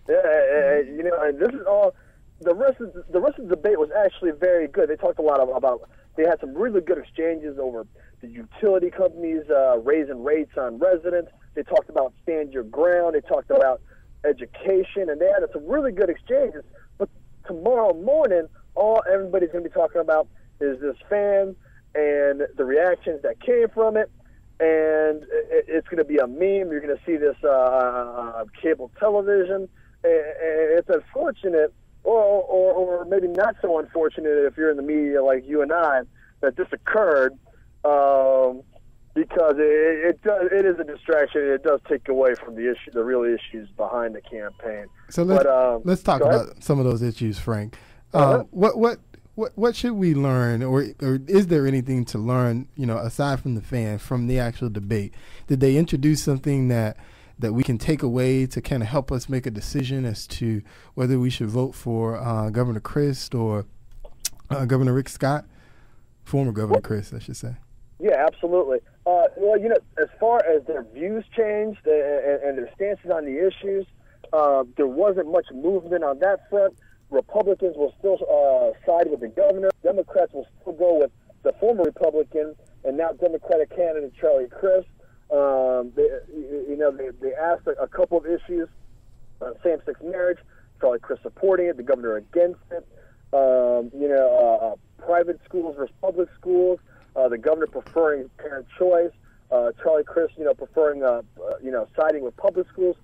Yeah, and this is all. The rest of the debate was actually very good. They talked a lot about. They had some really good exchanges over the utility companies raising rates on residents. They talked about stand your ground. They talked about education, and they had some really good exchanges. But tomorrow morning, all everybody's going to be talking about is this fan and the reactions that came from it, and it's going to be a meme. You're going to see this cable television. And it's unfortunate, or maybe not so unfortunate if you're in the media like you and I, that this occurred, because it is a distraction, and it does take away from the real issues behind the campaign. So let's talk about some of those issues, Frank. What should we learn, or is there anything to learn, aside from the fan, from the actual debate? Did they introduce something that we can take away to kind of help us make a decision as to whether we should vote for Governor Crist or Governor Rick Scott? Former Governor Crist, I should say. Yeah, absolutely. Well, as far as their views changed and their stances on the issues, there wasn't much movement on that front. Republicans will still side with the governor. Democrats will still go with the former Republican and now Democratic candidate Charlie Crist. They asked a couple of issues on same-sex marriage. Charlie Crist supporting it, the governor against it. Private schools versus public schools. The governor preferring parent choice. Charlie Crist, preferring siding with public schools.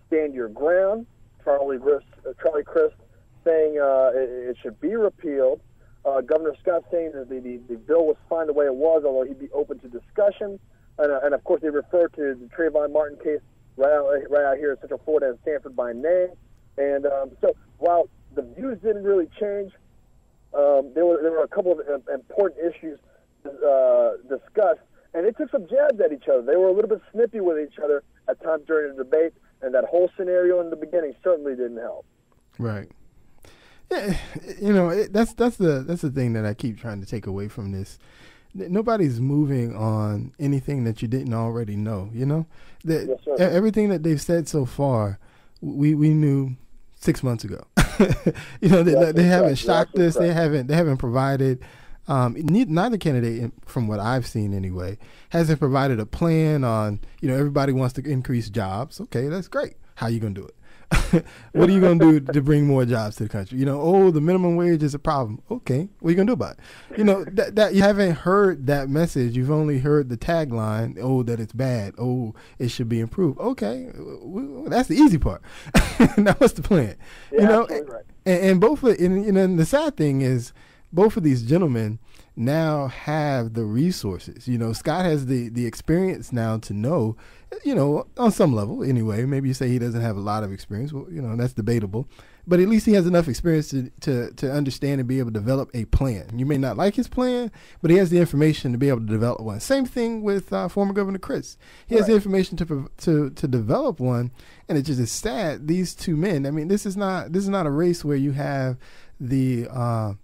Stand your ground. Charlie Crist saying it should be repealed. Governor Scott saying that the bill was fine the way it was, although he'd be open to discussion. And of course, they refer to the Trayvon Martin case right out here in Central Florida and Stanford by name. And so while the views didn't really change, there were a couple of important issues discussed, and they took some jabs at each other. They were a little bit snippy with each other at times during the debate, and that whole scenario in the beginning certainly didn't help. Right. Yeah, that's the thing that I keep trying to take away from this. Nobody's moving on anything that you didn't already know. That yes, sir. Everything that they've said so far, we knew 6 months ago. They haven't shocked us. They haven't provided. Neither candidate, from what I've seen anyway, hasn't provided a plan on. Everybody wants to increase jobs. Okay, that's great. How are you gonna do it? What are you going to do to bring more jobs to the country? The minimum wage is a problem. Okay, what are you going to do about it? That you haven't heard that message. You've only heard the tagline, that it's bad. It should be improved. Okay, that's the easy part. Now what's the plan? Yeah, absolutely right. And both of and the sad thing is both of these gentlemen now have the resources. Scott has the experience now to know, on some level anyway. Maybe you say he doesn't have a lot of experience. Well, that's debatable. But at least he has enough experience to understand and be able to develop a plan. You may not like his plan, but he has the information to be able to develop one. Same thing with former Governor Crist. He has the information to develop one, and it just is sad. These two men. I mean, this is not a race where you have the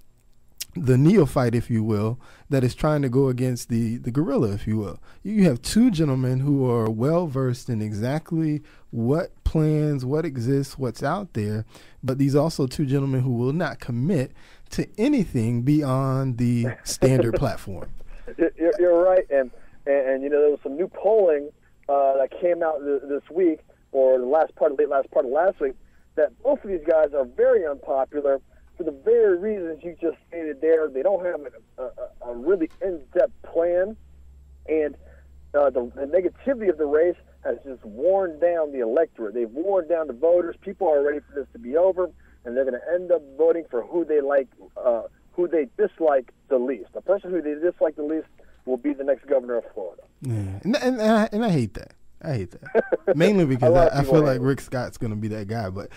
the neophyte, if you will, that is trying to go against the gorilla, if you will. You have two gentlemen who are well versed in exactly what plans, what exists, what's out there, but these also two gentlemen who will not commit to anything beyond the standard platform. You're right, and you know, there was some new polling that came out this week, or the late last part of last week, that both of these guys are very unpopular for the very reasons you just stated there. They don't have a really in-depth plan, and the negativity of the race has just worn down the electorate. They've worn down the voters. People are ready for this to be over, and they're going to end up voting for who they like, who they dislike the least. The person who they dislike the least will be the next governor of Florida. Yeah. And I hate that. I hate that. Mainly because I feel like Rick Scott's going to be that guy, but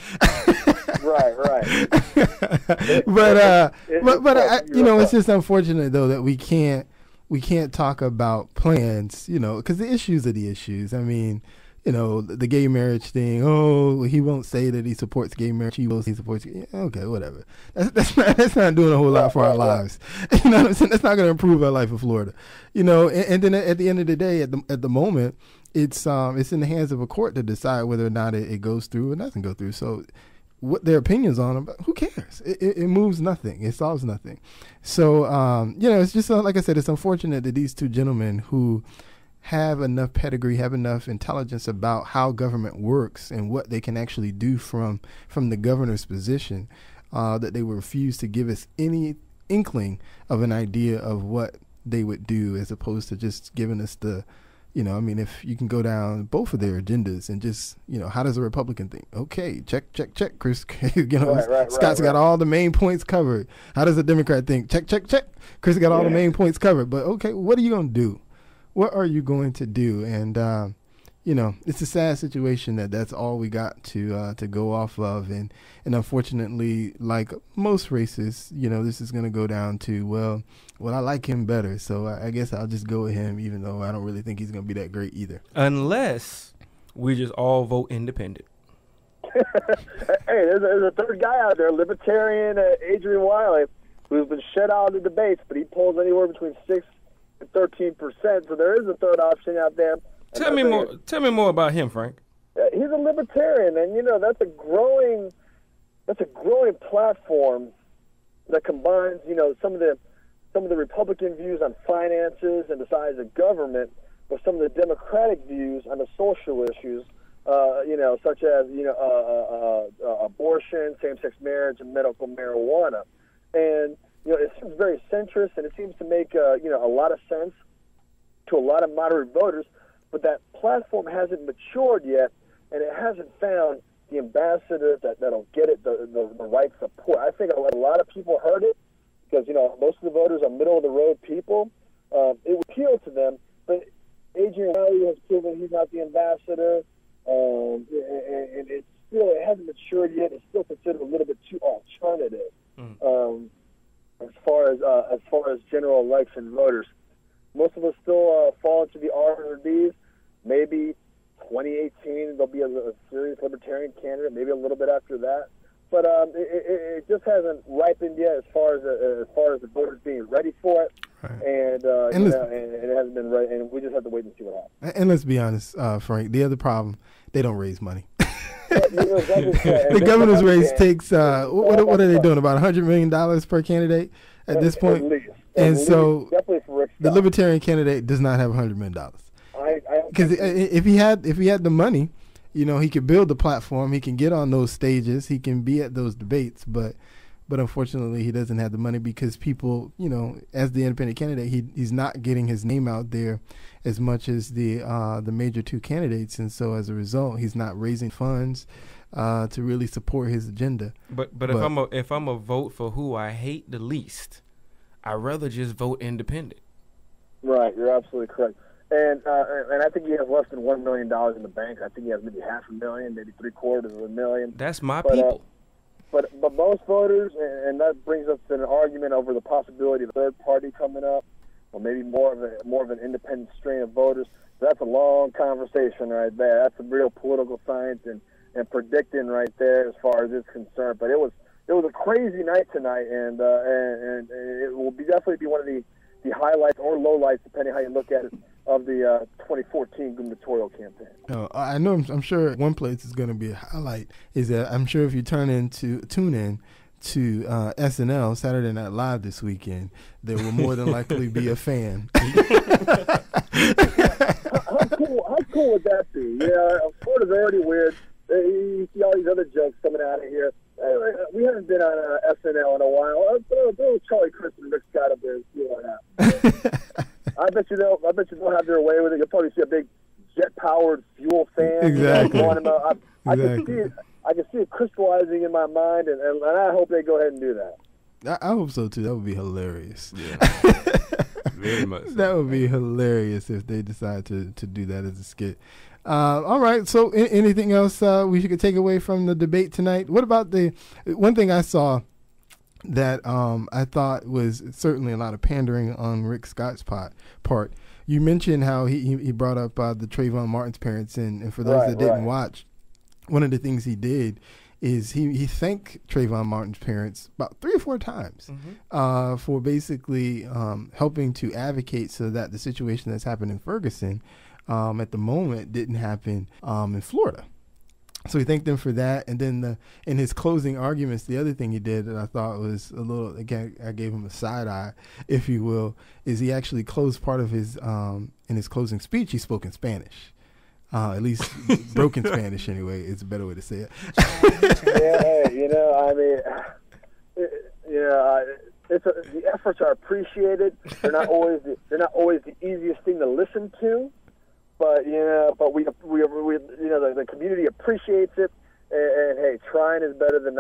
right. But you know, it's just unfortunate though that we can't talk about plans, you know, because the issues are the issues. I mean, you know, the gay marriage thing. Oh, he won't say that he supports gay marriage. He will. He supports. Okay, whatever. That's not doing a whole lot for our lives. You know what I'm saying? That's not going to improve our life in Florida. You know, and then at the end of the day, at the moment, it's in the hands of a court to decide whether or not it goes through or doesn't go through. So, what their opinions on them, who cares? It moves nothing. It solves nothing. So, you know, it's just like I said, it's unfortunate that these two gentlemen who have enough pedigree, have enough intelligence about how government works and what they can actually do from the governor's position, that they will refuse to give us any inkling of an idea of what they would do, as opposed to just giving us the, you know, I mean, if you can go down both of their agendas and just, you know, how does a Republican think? Okay, check, Chris. You know, Scott's got all the main points covered. How does a Democrat think? Check. Chris got all the main points covered. But okay, what are you going to do? What are you going to do? And, you know, it's a sad situation that's all we got to go off of. And unfortunately, like most races, you know, this is going to go down to, well, I like him better. So I guess I'll just go with him, even though I don't really think he's going to be that great either. Unless we just all vote independent. Hey, there's a third guy out there, Libertarian Adrian Wiley, who's been shut out of the debates, but he polls anywhere between 6 and 13%. So there is a third option out there. Tell me more about him, Frank. He's a libertarian, and you know that's a growing platform that combines, you know, some of the Republican views on finances and the size of government with some of the Democratic views on the social issues, you know, such as, you know, abortion, same-sex marriage, and medical marijuana. And you know, it seems very centrist, and it seems to make you know, a lot of sense to a lot of moderate voters. But that platform hasn't matured yet, and it hasn't found the ambassador that'll get it the right support. I think a lot of people heard it because, you know, most of the voters are middle-of-the-road people. It would appeal to them, but Adrian Wiley has proven he's not the ambassador, and it hasn't matured yet. It's still considered a little bit too alternative as far as general election voters. Most of us still fall into the R's or D's. Maybe 2018 there'll be a serious libertarian candidate. Maybe a little bit after that, but it just hasn't ripened yet as far as the voters being ready for it. Right. And it hasn't been right. And we just have to wait and see what happens. And let's be honest, Frank. The other problem, they don't raise money. The governor's race takes what are they doing? About $100 million per candidate at this point. And so the libertarian candidate does not have $100 million. Because if he had the money, you know, he could build the platform, he can get on those stages, he can be at those debates, but unfortunately he doesn't have the money because people, you know, as the independent candidate, he's not getting his name out there as much as the major two candidates, and so as a result, he's not raising funds to really support his agenda. But if I'm a vote for who I hate the least, I'd rather just vote independent. Right, you're absolutely correct. And I think he has less than $1 million in the bank. I think he has maybe $500,000, maybe $750,000. That's my people. But most voters, and that brings us to an argument over the possibility of a third party coming up, or maybe more of an independent strain of voters. So that's a long conversation right there. That's a real political science and predicting right there as far as it's concerned. But it was it was a crazy night tonight, and it will definitely be one of the highlights or lowlights, depending how you look at it, of the 2014 gubernatorial campaign. I know. I'm sure one place is going to be a highlight is that I'm sure if you tune in to SNL, Saturday Night Live this weekend, there will more than likely be a fan. How cool would that be? Yeah, Florida's already weird. You see all these other jokes coming out of here. We haven't been on SNL in a while. Throw Charlie Chris and Rick Scott up there and see what happens. I bet you they'll have their way with it. You'll probably see a big jet-powered fuel fan. Exactly. I can see it crystallizing in my mind, and I hope they go ahead and do that. I hope so too. That would be hilarious. Yeah. Very much. That would be hilarious if they decide to do that as a skit. All right. So, anything else we could take away from the debate tonight? What about the one thing I saw that I thought was certainly a lot of pandering on Rick Scott's part? You mentioned how he brought up the Trayvon Martin's parents, and for those that didn't watch, one of the things he did is he thanked Trayvon Martin's parents about 3 or 4 times for basically helping to advocate so that the situation that's happened in Ferguson at the moment didn't happen in Florida. So he thanked them for that. And then in his closing arguments, the other thing he did that I thought was a little, again, I gave him a side eye, if you will, is he actually closed part of his, in his closing speech, he spoke in Spanish. At least broken Spanish, anyway. It's a better way to say it. The efforts are appreciated. They're not always the easiest thing to listen to, but the community appreciates it. And hey, trying is better than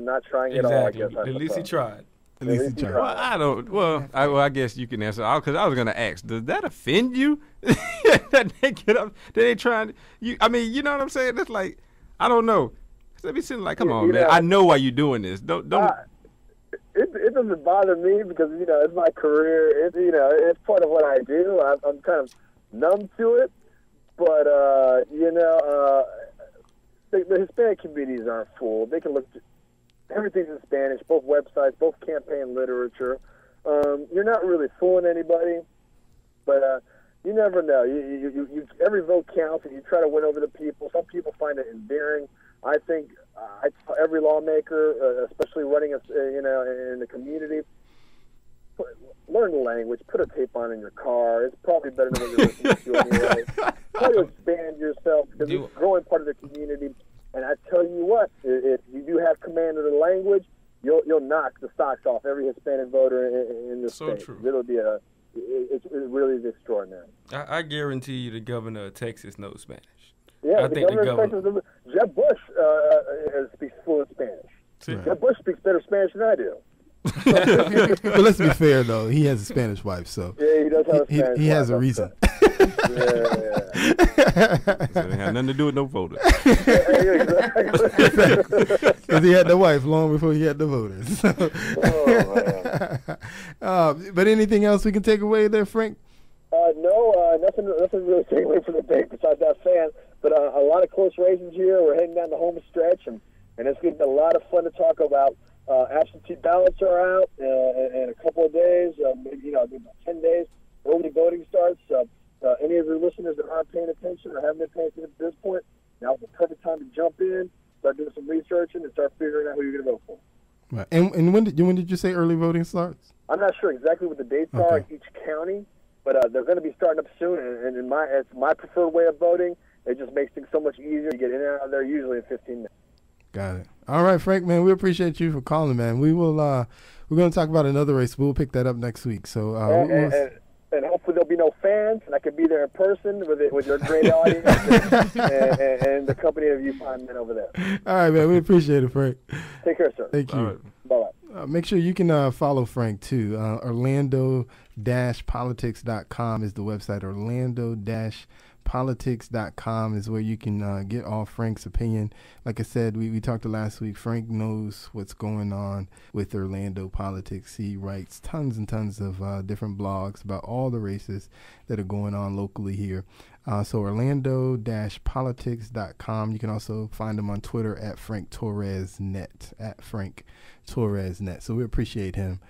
not trying at all. I guess. At least he tried. At least he tried. Well, I don't. Well, I guess you can answer because I was going to ask. Does that offend you? That they get up? That they trying? You know what I'm saying? That's like, I don't know. Let me sit like, come on, man. I know why you're doing this. Don't. It doesn't bother me because it's my career. It's part of what I do. I'm kind of numb to it, but the Hispanic communities aren't fooled. They can look. Everything's in Spanish, both websites, both campaign literature. You're not really fooling anybody, but you never know. You every vote counts, and you try to win over the people. Some people find it endearing. I think I tell every lawmaker, especially running in the community, learn the language. Put a tape on in your car. It's probably better than what you're listening to anyway. Try to expand yourself because it's a growing part of the community. And I tell you what, if you do have command of the language, you'll knock the socks off every Hispanic voter in this state. True. It'll be it really is extraordinary. I guarantee you the governor of Texas knows Spanish. Yeah, I think the governor. Jeb Bush speaks fluent Spanish. See? Jeb Bush speaks better Spanish than I do. But let's be fair, though. He has a Spanish wife, so yeah, he does have a Spanish wife. He has a reason. Yeah. So it had nothing to do with no voters. Because he had the wife long before he had the voters. But anything else we can take away there, Frank? No, nothing really to take away from the debate besides that fan. But a lot of close races here. We're heading down the home stretch, and it's going to be a lot of fun to talk about. Absentee ballots are out in a couple of days, maybe about 10 days. Early voting starts. Any of your listeners that aren't paying attention or haven't been paying attention at this point, now's the perfect time to jump in, start doing some researching, and start figuring out who you're going to vote for. Right. And when did you say early voting starts? I'm not sure exactly what the dates are in each county, but they're going to be starting up soon. And it's my preferred way of voting. It just makes things so much easier to get in and out of there, usually in 15 minutes. Got it. All right, Frank, man, we appreciate you for calling, man. We will. We're going to talk about another race. We'll pick that up next week. So. And hopefully there'll be no fans, and I can be there in person with your great audience and the company of you fine men over there. All right, man. We appreciate it, Frank. Take care, sir. Thank you. Right. Bye-bye. Make sure you can follow Frank, too. Orlando-politics.com is the website, Orlando-politics.com. educatorsexualabuse.politics.com is where you can get all Frank's opinion. Like I said, we talked last week. Frank knows what's going on with Orlando politics. He writes tons and tons of different blogs about all the races that are going on locally here. So Orlando-politics.com. You can also find him on Twitter at Frank Torres Net, at Frank Torres Net. So we appreciate him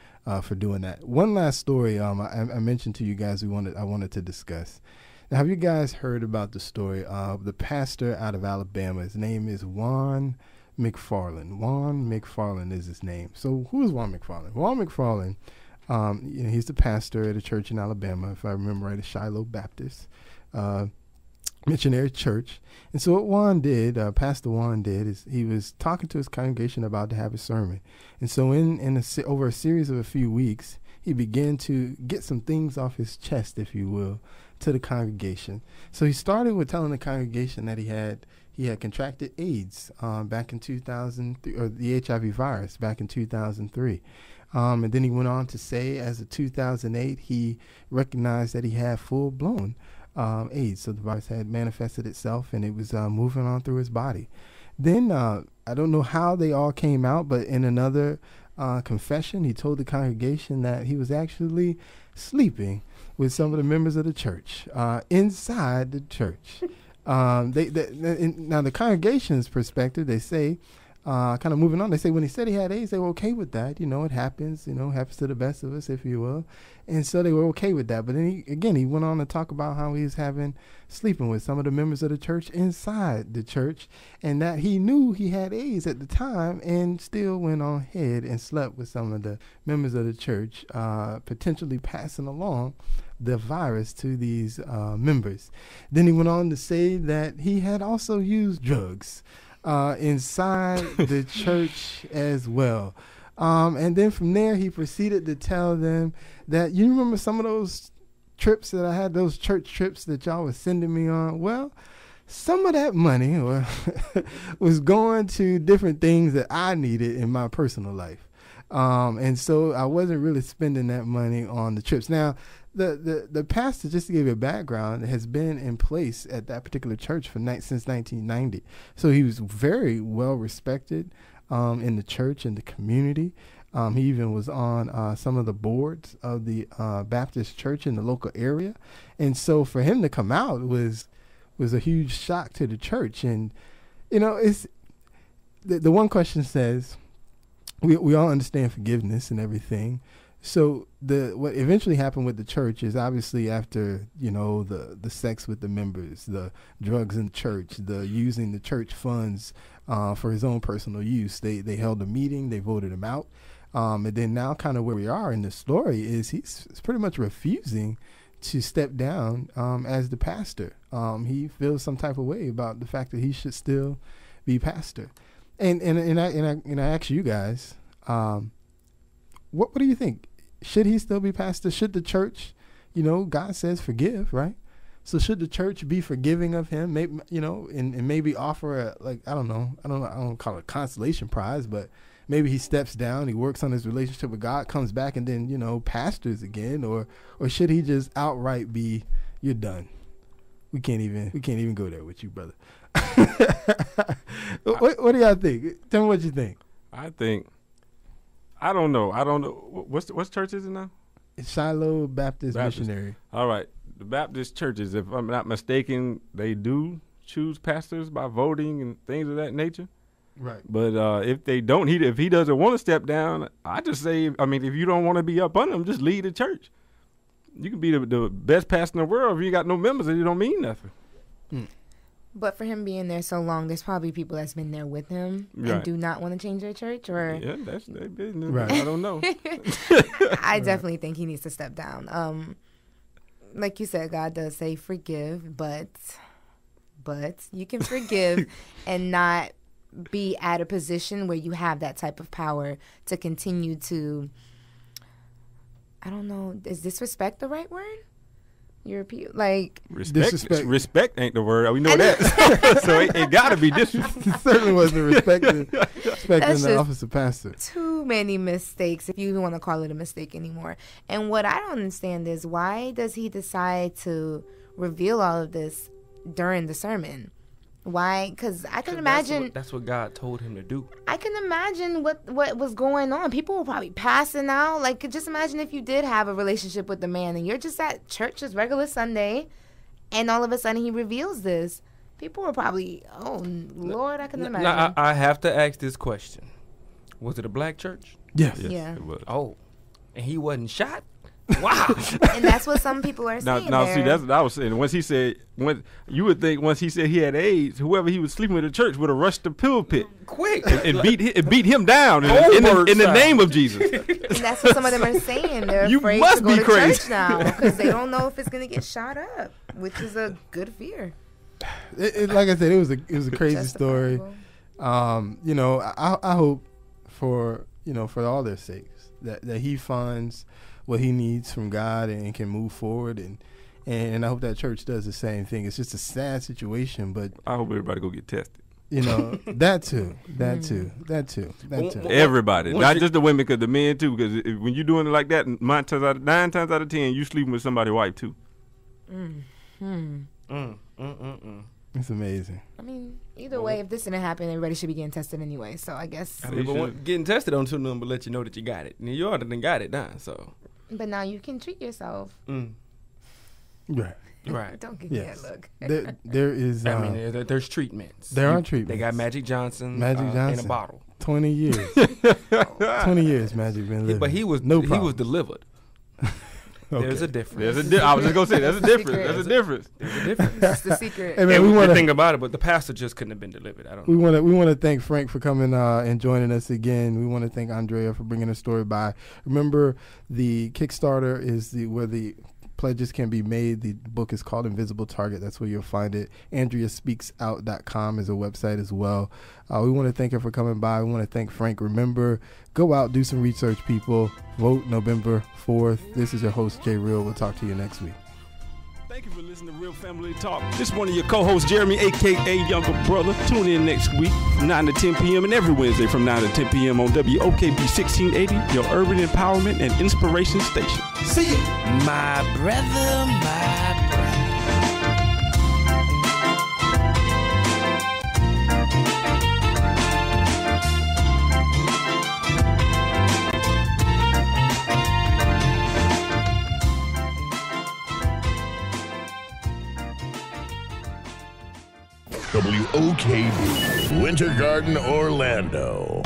for doing that. One last story I mentioned to you guys I wanted to discuss. Now, have you guys heard about the story of the pastor out of Alabama? His name is Juan McFarland. Juan McFarland is his name. So who is Juan McFarland? Juan McFarland, he's the pastor at a church in Alabama, if I remember right, a Shiloh Baptist missionary church. And so what Juan did, Pastor Juan did, is he was talking to his congregation about to have a sermon. And so over a series of a few weeks, he began to get some things off his chest, if you will, to the congregation. So he started with telling the congregation that he had contracted AIDS back in 2003, or the HIV virus back in 2003. And then he went on to say, as of 2008, he recognized that he had full-blown AIDS. So the virus had manifested itself, and it was moving on through his body. Then I don't know how they all came out, but in another confession, he told the congregation that he was actually sleeping with some of the members of the church inside the church. Now the congregation's perspective, they say, kind of moving on, they say when he said he had AIDS, they were okay with that. It happens, happens to the best of us, if you will. And so they were okay with that. But then he went on to talk about how he was sleeping with some of the members of the church inside the church, and that he knew he had AIDS at the time and still went on ahead and slept with some of the members of the church, potentially passing along the virus to these members. Then he went on to say that he had also used drugs inside the church as well. And then from there, he proceeded to tell them that, you remember some of those trips that I had, those church trips that y'all was sending me on? Well, some of that money was going to different things that I needed in my personal life. And so I wasn't really spending that money on the trips. Now, the pastor, just to give you a background, has been in place at that particular church since 1990. So he was very well respected in the church and the community. He even was on some of the boards of the Baptist church in the local area. And so for him to come out was a huge shock to the church. And, it's the one question says, we all understand forgiveness and everything. So what eventually happened with the church is, obviously after, the sex with the members, the drugs in the church, the using the church funds for his own personal use, they held a meeting, they voted him out. And then now kind of where we are in the story is he's pretty much refusing to step down as the pastor. He feels some type of way about the fact that he should still be pastor. And I ask you guys, what do you think? Should he still be pastor? Should the church, God says forgive, right? So should the church be forgiving of him? Maybe, and maybe offer I don't call it a consolation prize, but maybe he steps down, he works on his relationship with God, comes back, and then, pastors again, or should he just outright be, you're done? We can't even go there with you, brother. What do y'all think? Tell me what you think. I don't know. What church is it now? It's Shiloh Baptist Missionary. All right. The Baptist churches, if I'm not mistaken, they do choose pastors by voting and things of that nature. Right. But if they don't, if he doesn't want to step down, I just say, if you don't want to be up under him, just leave the church. You can be the best pastor in the world if you got no members and you don't mean nothing. But for him being there so long, there's probably people that's been there with him and do not want to change their church, or yeah, that's their business. Right. I don't know. I definitely think he needs to step down. Like you said, God does say forgive, but you can forgive and not be at a position where you have that type of power to continue to, I don't know, is disrespect the right word? Respect ain't the word. We know that. So it got to be disrespect. It certainly wasn't respecting the office of pastor. Too many mistakes, if you even want to call it a mistake anymore. And what I don't understand is, why does he decide to reveal all of this during the sermon. Why? Because I can imagine that's what God told him to do. I can imagine what was going on. People were probably passing out. Like, just imagine if you did have a relationship with the man and you're just at church, just regular Sunday, and all of a sudden he reveals this. People were probably, oh, Lord, I can imagine. Now, I have to ask this question. Was it a black church? Yes. Yeah. It was. Oh, and he wasn't shot? Wow. And that's what some people are saying. Now, there. see, that's what I was saying. Once he said, you would think once he said he had AIDS, whoever he was sleeping with at church would have rushed the pulpit Quick. and beat him down in the name of Jesus. And that's what some of them are saying. They're You afraid must to go be to crazy. church now because they don't know if it's going to get shot up, which is a good fear. Like I said, it was a crazy story. Justifiable. You know, I hope for all their sakes that he finds what he needs from God and can move forward, and I hope that church does the same thing. It's just a sad situation, but I hope everybody go get tested. you know, that too. Everybody, Once not you- just the women, because the men too. Because when you're doing it like that, 9 times out of 10, you sleeping with somebody's wife too. It's amazing. I mean, either way, if this didn't happen, everybody should be getting tested anyway. So I guess. I mean, but getting tested on two number let you know that you got it. And you already got it done, so. But now you can treat yourself. Right. Right. Don't give Yes. me that look. There is. I mean, there's treatments. there are treatments. They got Magic Johnson, Magic in Johnson. a bottle. 20 years. 20 years Magic been living. But he was delivered. There's a difference. I was just gonna say there's a difference. There's a difference. There's a difference. That's the secret. Hey, man, And we the want thing to about it, but the pastor just couldn't have been delivered. I don't we know. want to thank Frank for coming and joining us again. We want to thank Andrea for bringing her story by. Remember, the Kickstarter is where the pledges can be made. The book is called Invisible Target. That's where you'll find it. AndreaSpeaksOut.com is a website as well. We want to thank her for coming by. We want to thank Frank. Remember, go out, do some research, people. Vote November 4th. This is your host, Jay Real. We'll talk to you next week. Thank you for listening to Real Family Talk. This is one of your co-hosts, Jeremy, a.k.a. Younger Brother. Tune in next week from 9 to 10 p.m. and every Wednesday from 9 to 10 p.m. on WOKB 1680, your urban empowerment and inspiration station. See ya. My brother, my brother. WOKB, Winter Garden, Orlando.